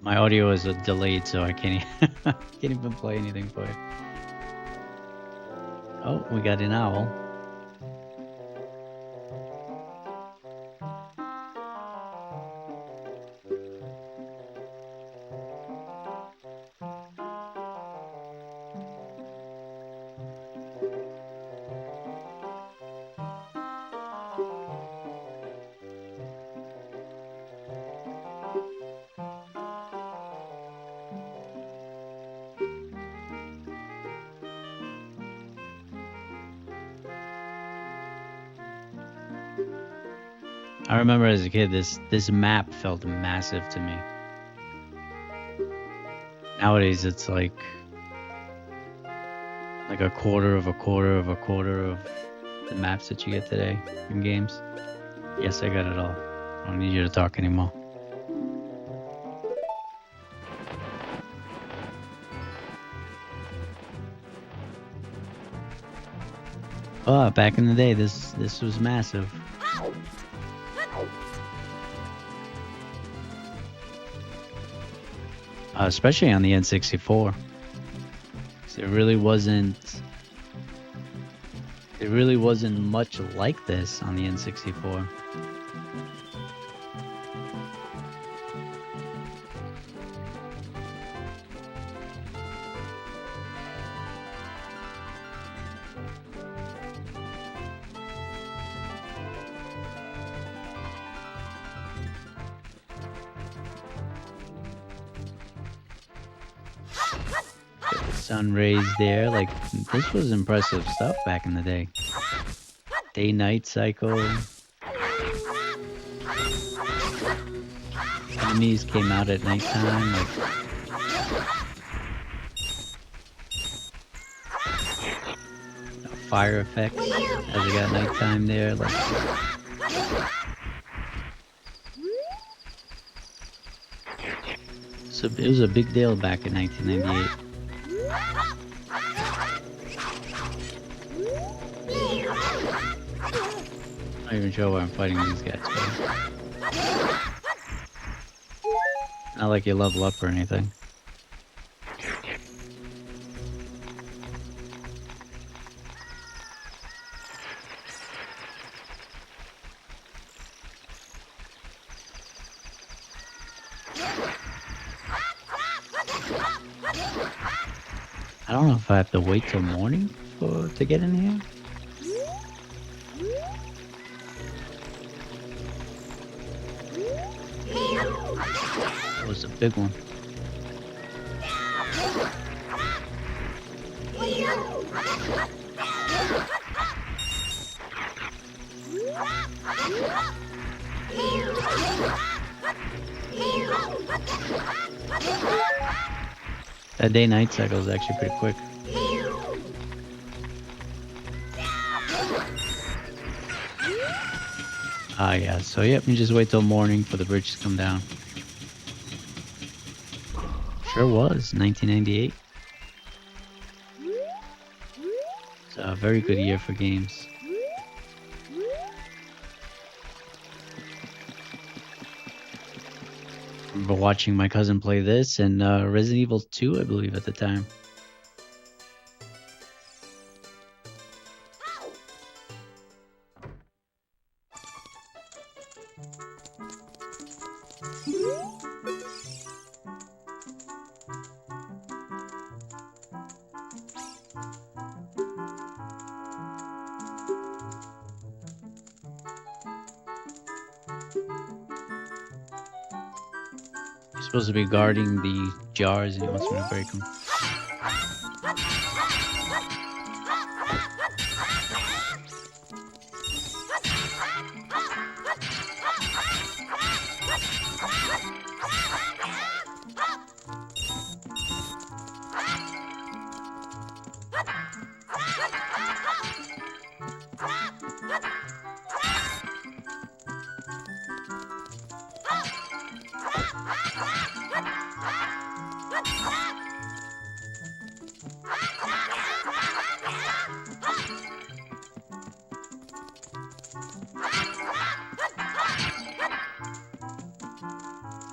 My audio is delayed, so I can't can't even play anything for you. Oh, we got an owl. I remember as a kid, this map felt massive to me. Nowadays, it's like a quarter of a quarter of a quarter of the maps that you get today in games. Yes, I got it all. I don't need you to talk anymore. Oh, back in the day, this was massive. Especially on the N64. There really wasn't much like this on the N64. Sun rays there, like this was impressive stuff back in the day. Day-night cycle. Enemies came out at nighttime. Like fire effects as it got nighttime there. Like, so it was a big deal back in 1998. I'm not even sure why I'm fighting these guys, but not like you level up or anything. I don't know if I have to wait till morning to get in here. That was a big one. That day-night cycle is actually pretty quick. Ah, yeah. So, yep, you just wait till morning for the bridge to come down. Sure was, 1998. It's a very good year for games. I remember watching my cousin play this and Resident Evil 2, I believe, at the time. He's supposed to be guarding the jars and he wants me to break them.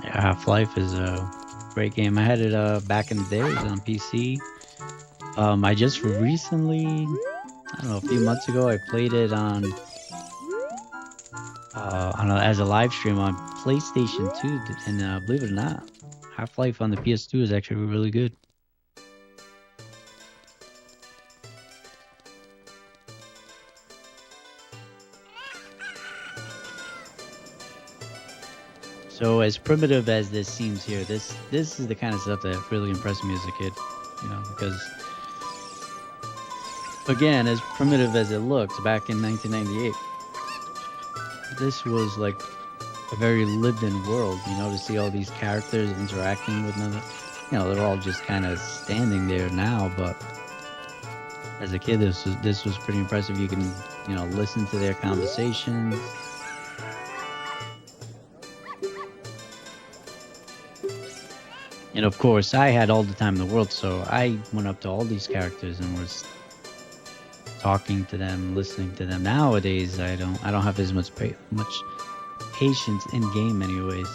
Yeah, Half-Life is a great game. I had it back in the day. It was on PC. I just recently, I don't know, a few months ago, I played it on as a live stream on PlayStation 2, and believe it or not, Half-Life on the PS2 is actually really good. So as primitive as this seems here, this is the kind of stuff that really impressed me as a kid, you know, because again, as primitive as it looks, back in 1998, this was like a very lived-in world, you know, to see all these characters interacting with another. You know, they're all just kind of standing there now, but as a kid, this was pretty impressive. You can, you know, listen to their conversations. And of course, I had all the time in the world, so I went up to all these characters and was talking to them, listening to them. Nowadays, I don't have as much patience in game, anyways.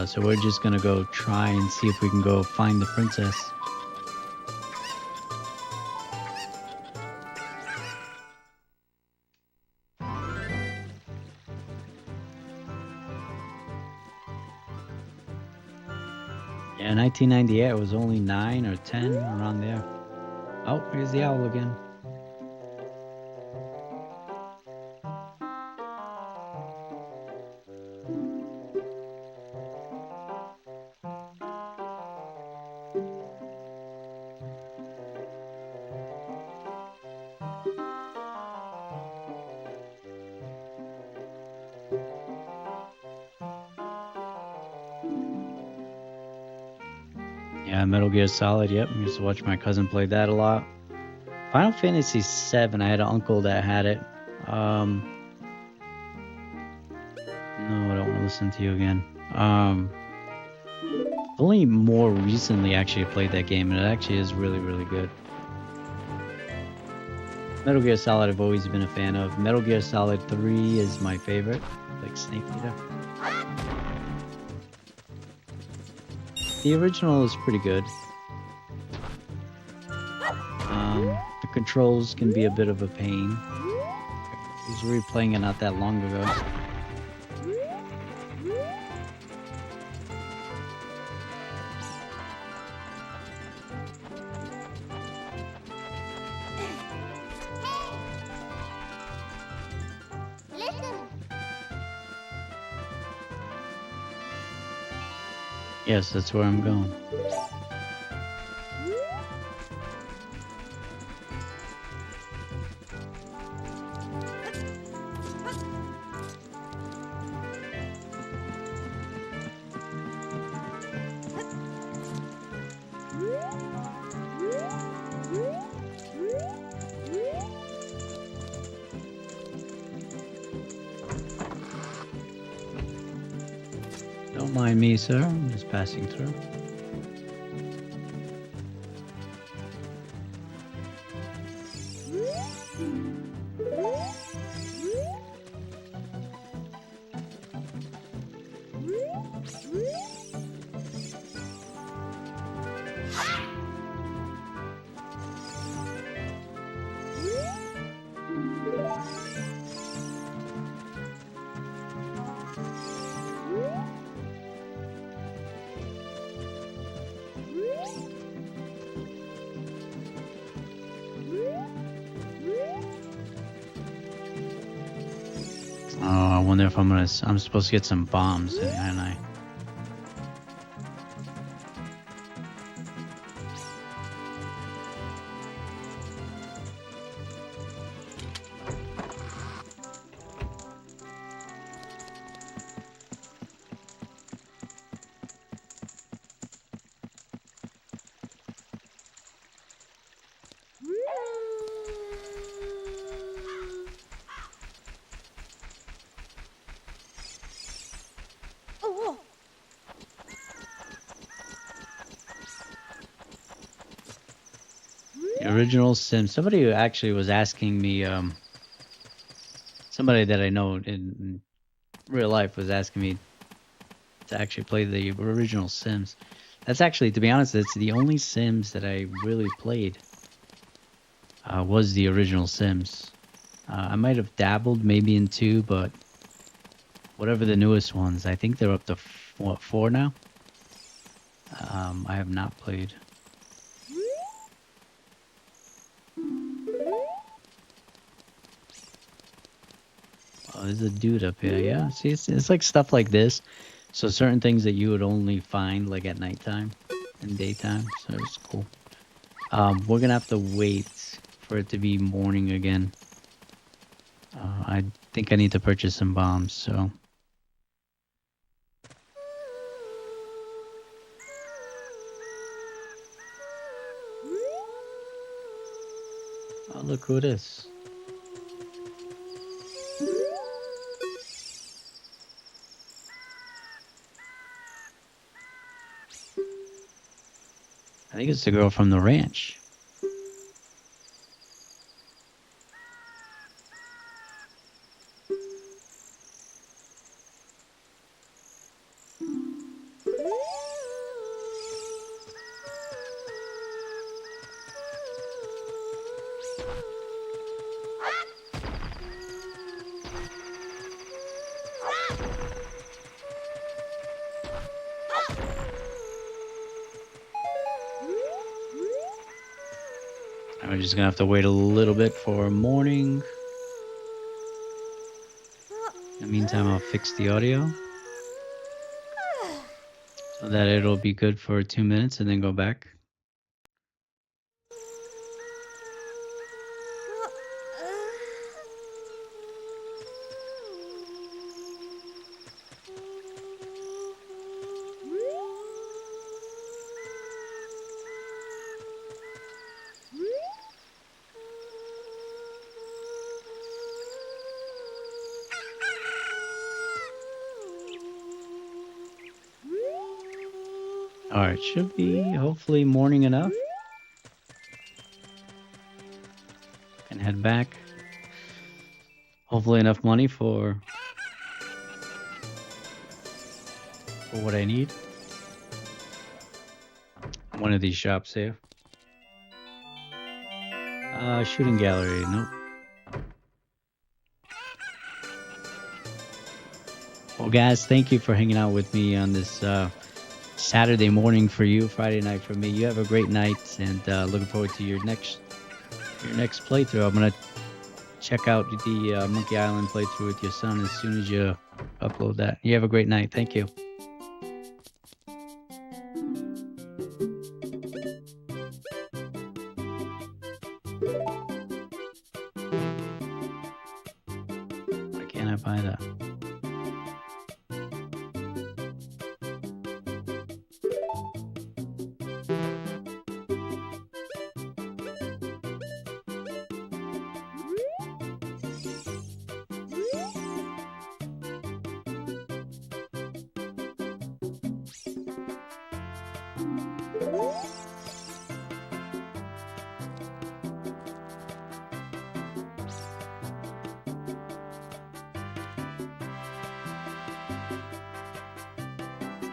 So we're just gonna go try and see if we can go find the princess. Yeah, 1998, I was only 9 or 10, around there. Oh, here's the owl again. Yeah, Yeah, Metal Gear Solid. Yep, I used to watch my cousin play that a lot. Final Fantasy VII. I had an uncle that had it. No, I don't want to listen to you again. Only more recently actually played that game, and it actually is really, really good. Metal Gear Solid I've always been a fan of. Metal Gear Solid 3 is my favorite, like Snake Eater. The original is pretty good. The controls can be a bit of a pain. I was replaying it not that long ago. Yes, that's where I'm going. Don't mind me, sir. I'm just passing through. Oh, I wonder if I'm supposed to get some bombs, and I. The original Sims. Somebody who actually was asking me, somebody that I know in real life was asking me to actually play the original Sims. That's actually, to be honest, it's the only Sims that I really played. Was the original Sims. I might have dabbled maybe in 2, but whatever the newest ones, I think they're up to what, 4 now. I have not played. Oh, there's a dude up here. Yeah, see, it's like stuff like this. So certain things that you would only find like at nighttime and daytime. So it's cool. We're gonna have to wait for it to be morning again. I think I need to purchase some bombs, so. Oh, look who it is. I think it's the girl from the ranch. We're just gonna have to wait a little bit for morning. In the meantime, I'll fix the audio so that it'll be good for 2 minutes and then go back. All right, should be hopefully morning enough. And head back. Hopefully enough money for what I need. One of these shops here. Shooting gallery, nope. Well, guys, thank you for hanging out with me on this Saturday morning for you, Friday night for me. You have a great night, and looking forward to your next playthrough. I'm gonna check out the Monkey Island playthrough with your son as soon as you upload that. You have a great night. Thank you. Why can't I buy that?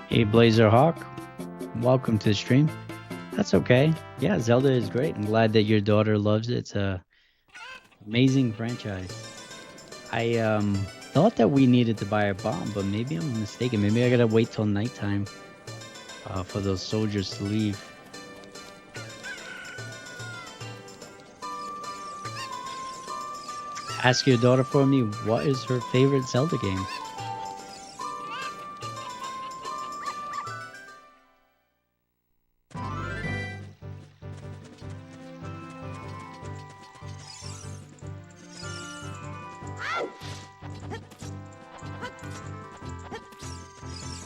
Hey, Blazer Hawk, welcome to the stream. That's okay. Yeah, Zelda is great. I'm glad that your daughter loves it. It's a amazing franchise. I thought that we needed to buy a bomb, but maybe I'm mistaken. Maybe I gotta wait till nighttime for those soldiers to leave. Ask your daughter for me, what is her favorite Zelda game?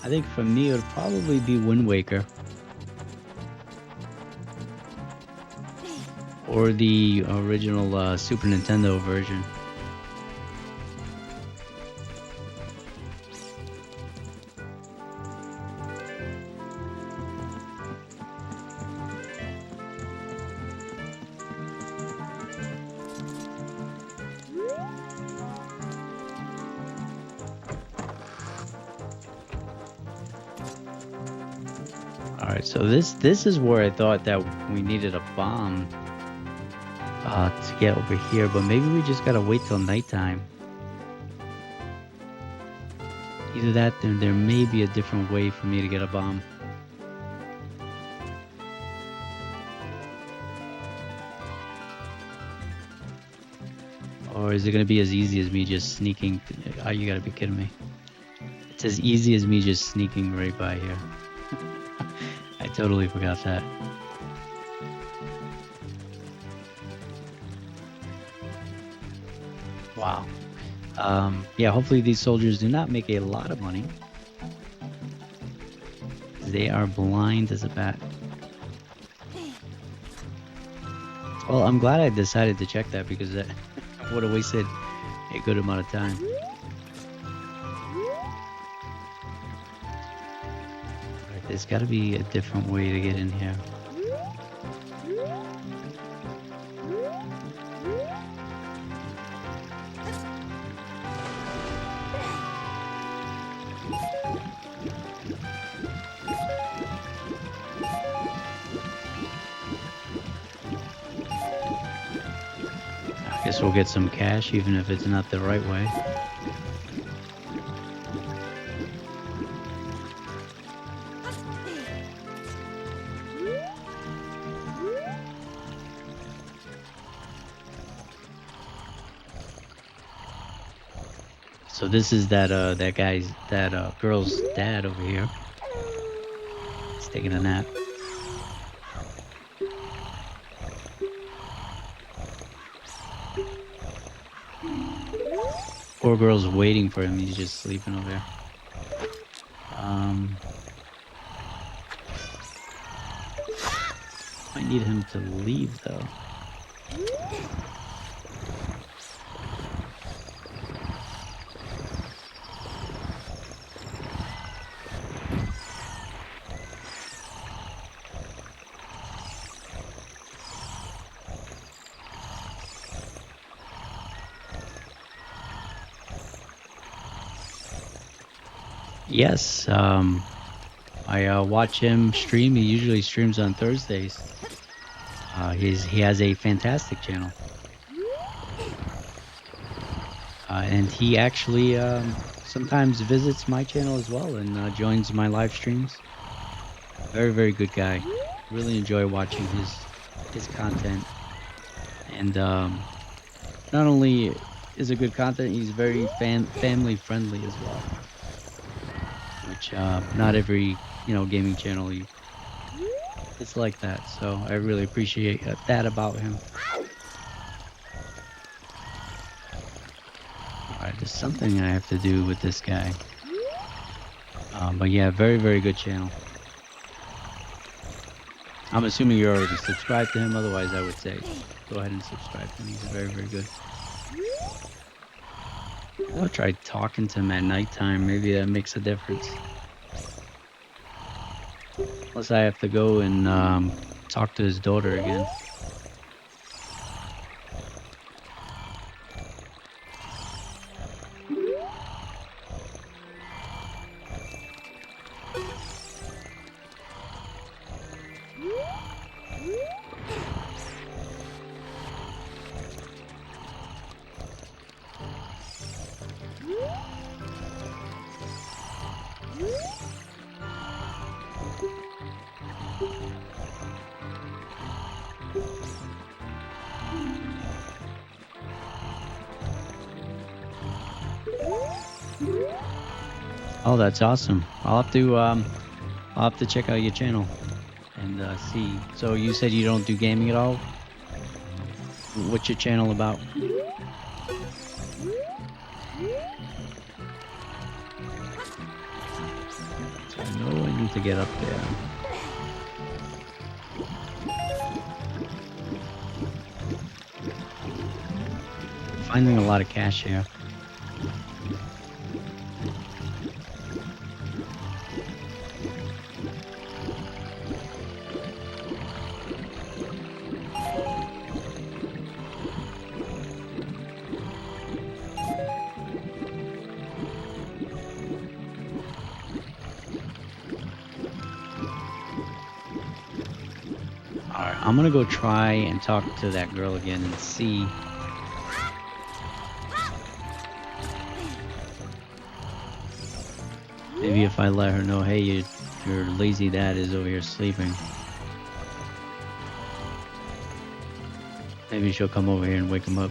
I think for me it would probably be Wind Waker. Or the original Super Nintendo version. Alright, so this is where I thought that we needed a bomb to get over here, but maybe we just gotta wait till nighttime. Either that, then there may be a different way for me to get a bomb. Or is it gonna be as easy as me just sneaking? Oh, you gotta be kidding me. It's as easy as me just sneaking right by here. I totally forgot that. Wow. Yeah, hopefully these soldiers do not make a lot of money. They are blind as a bat. Well, I'm glad I decided to check that because that would have wasted a good amount of time. Alright, there's got to be a different way to get in here. I guess we'll get some cash even if it's not the right way. So this is that girl's dad over here. He's taking a nap. Poor girl's waiting for him. He's just sleeping over there. I need him to leave though. Yes, I watch him stream. He usually streams on Thursdays. He has a fantastic channel, and he actually sometimes visits my channel as well and joins my live streams. Very very good guy. Really enjoy watching his content, and not only is it good content, he's very family friendly as well, which not every gaming channel it's like that. So I really appreciate that about him. Alright, there's something I have to do with this guy. But yeah, very, very good channel. I'm assuming you're already subscribed to him, otherwise I would say go ahead and subscribe to him. He's very, very good. I'll try talking to him at nighttime, maybe that makes a difference. Plus I have to go and talk to his daughter again. Oh, that's awesome. I'll have to check out your channel and see. So you said you don't do gaming at all? What's your channel about? So I know I need to get up there. Finding a lot of cash here. Alright, I'm gonna go try and talk to that girl again and see. Maybe if I let her know, hey, your lazy dad is over here sleeping. Maybe she'll come over here and wake him up.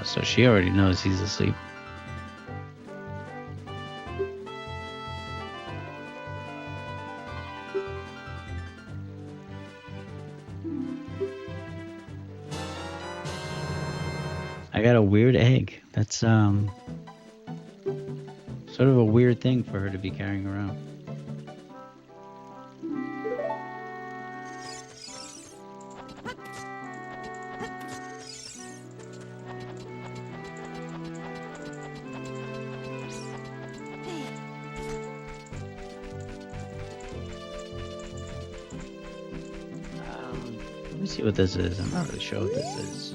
So she already knows he's asleep. I got a weird egg. That's sort of a weird thing for her to be carrying around. Let me see what this is. I'm not really sure what this is.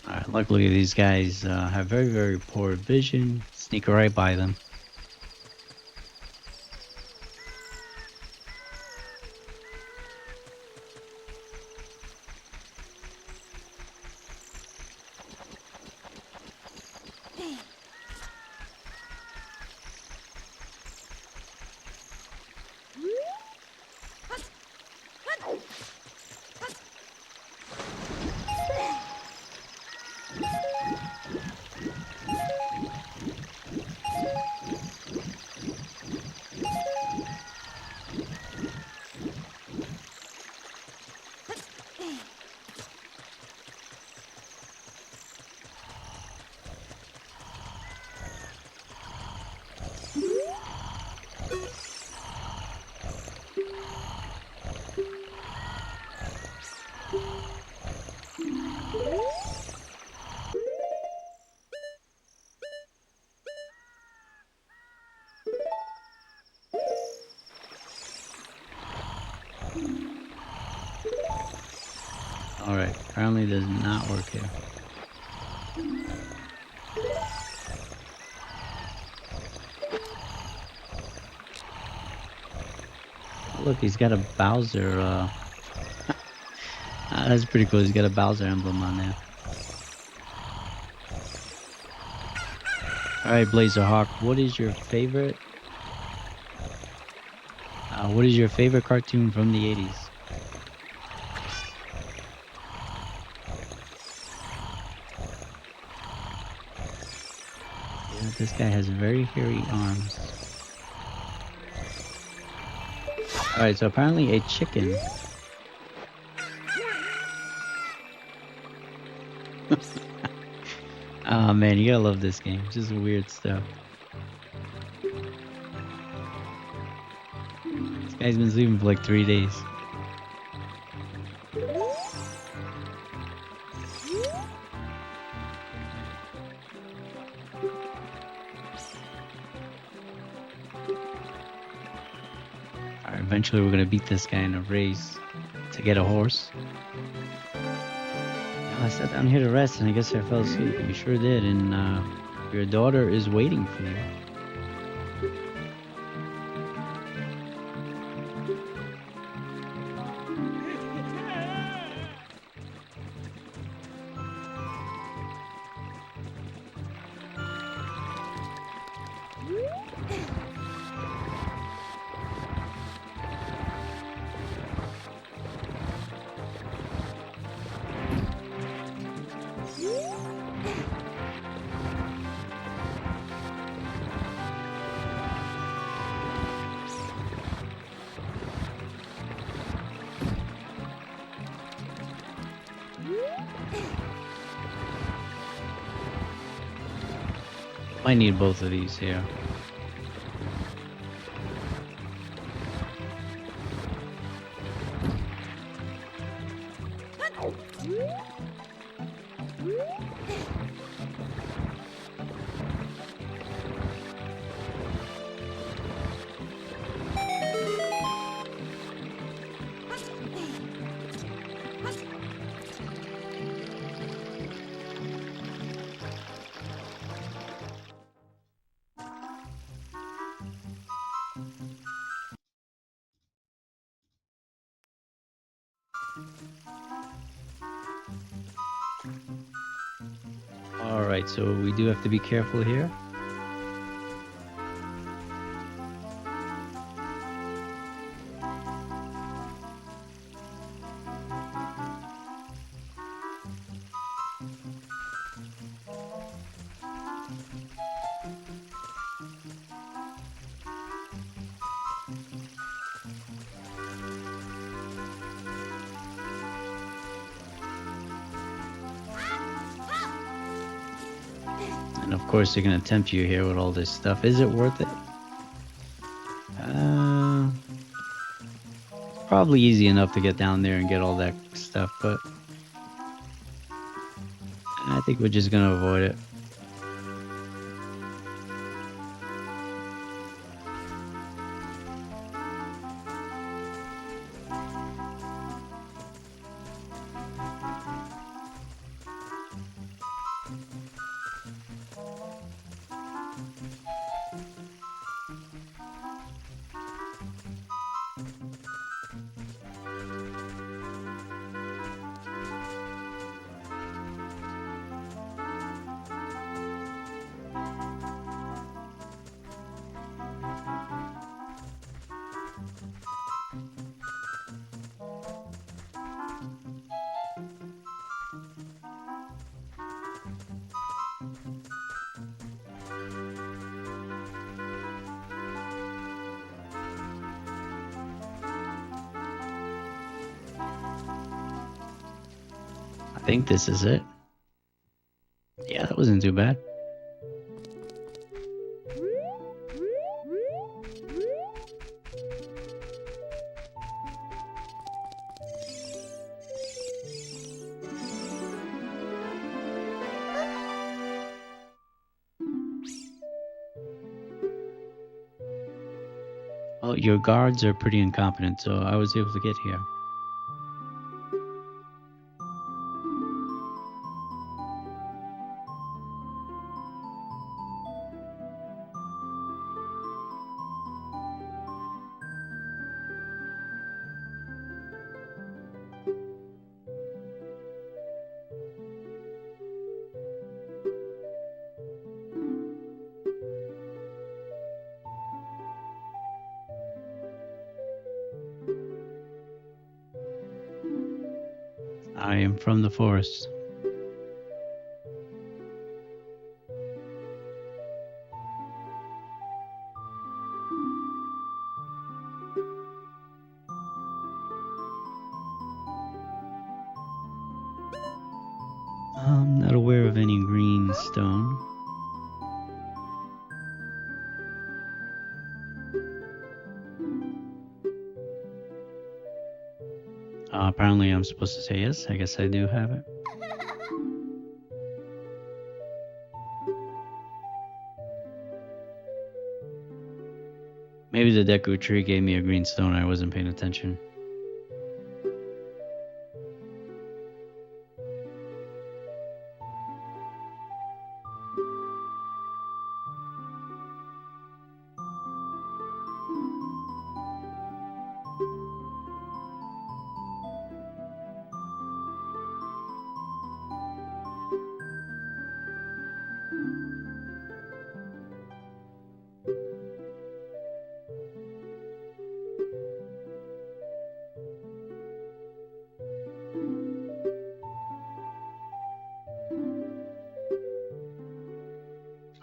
Alright, luckily these guys have very, very poor vision. Sneak right by them. Apparently does not work here. Look, he's got a Bowser. That's pretty cool. He's got a Bowser emblem on there. All right, Blazerhawk. What is your favorite? What is your favorite cartoon from the '80s? Yeah, this guy has very hairy arms. All right, so apparently a chicken. Oh man, you gotta love this game. Just weird stuff. This guy's been sleeping for like 3 days. Alright, eventually we're gonna beat this guy in a race to get a horse. I sat down here to rest and I guess I fell asleep. You sure did, and your daughter is waiting for you. I need both of these here. Alright, so we do have to be careful here. And of course they're gonna tempt you here with all this stuff. Is it worth it? Probably easy enough to get down there and get all that stuff, but I think we're just gonna avoid it. I think this is it. Yeah, that wasn't too bad. Well, your guards are pretty incompetent, so I was able to get here. I am from the forest. I'm not aware of any green stone. Apparently I'm supposed to say yes. I guess I do have it. Maybe the Deku tree gave me a green stone. I wasn't paying attention.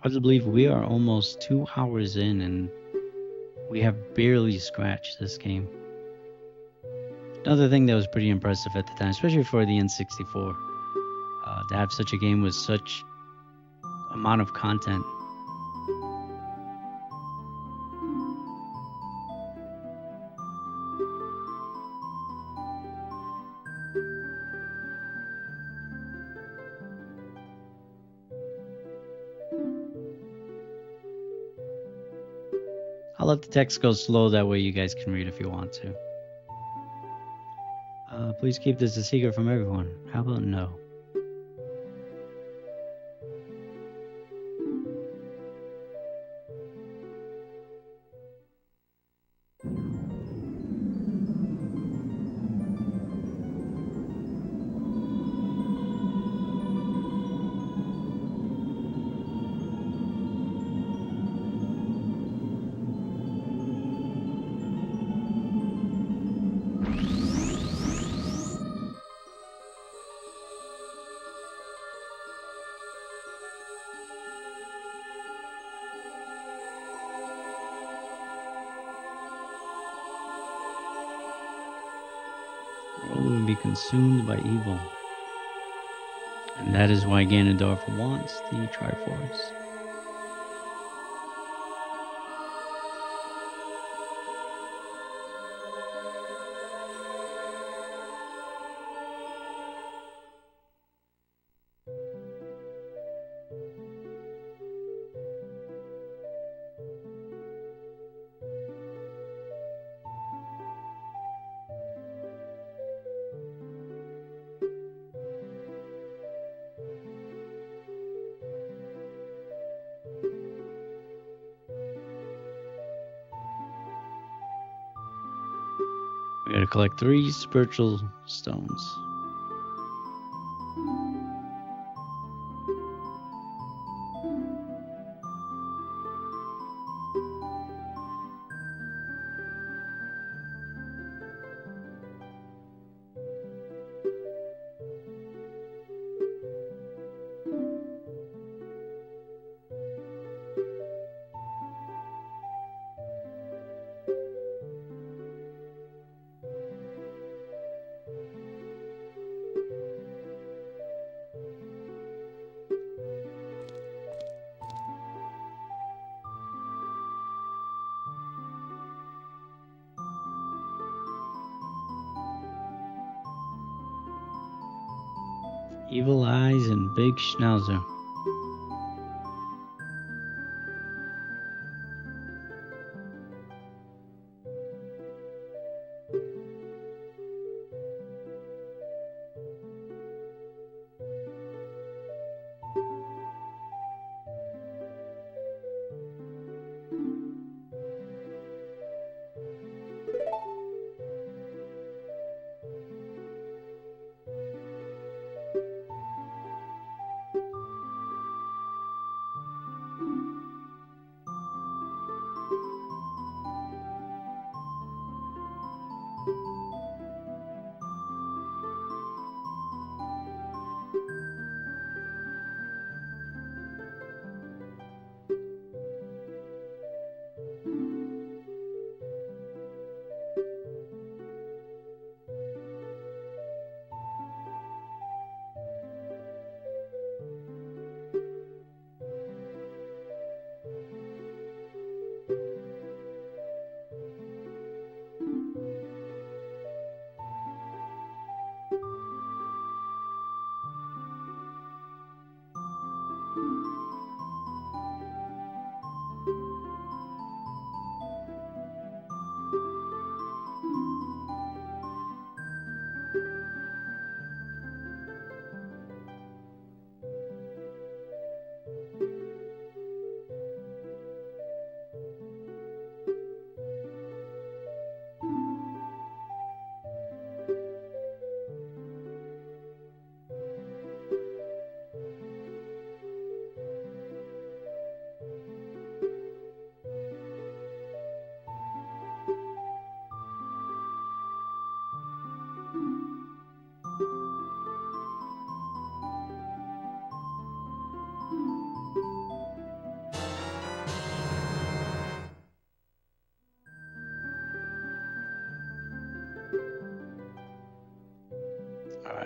Hard to believe we are almost 2 hours in and we have barely scratched this game. Another thing that was pretty impressive at the time, especially for the N64, to have such a game with such amount of content. I'll let the text go slow, that way you guys can read if you want to. Please keep this a secret from everyone. How about no? World will be consumed by evil. And that is why Ganondorf wants the Triforce. We gotta collect 3 spiritual stones. Evil eyes and big schnauzer.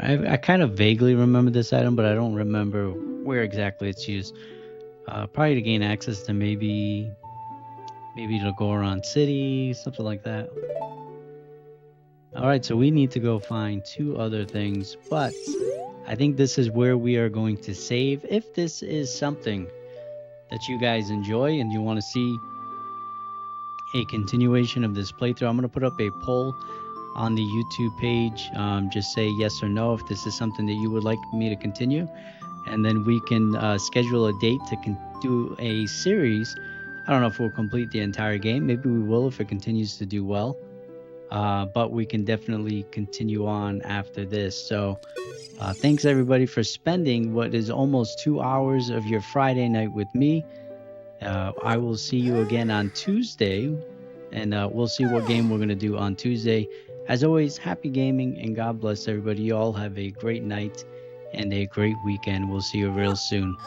I kind of vaguely remember this item, but I don't remember where exactly it's used. Probably to gain access to maybe to go around city, something like that. All right, so we need to go find two other things, but I think this is where we are going to save. If this is something that you guys enjoy and you want to see a continuation of this playthrough, I'm going to put up a poll on the YouTube page. Just say yes or no if this is something that you would like me to continue. And then we can schedule a date to do a series. I don't know if we'll complete the entire game. Maybe we will if it continues to do well. But we can definitely continue on after this. So thanks everybody for spending what is almost 2 hours of your Friday night with me. I will see you again on Tuesday, and we'll see what game we're going to do on Tuesday. As always, happy gaming and God bless everybody. You all have a great night and a great weekend. We'll see you real soon.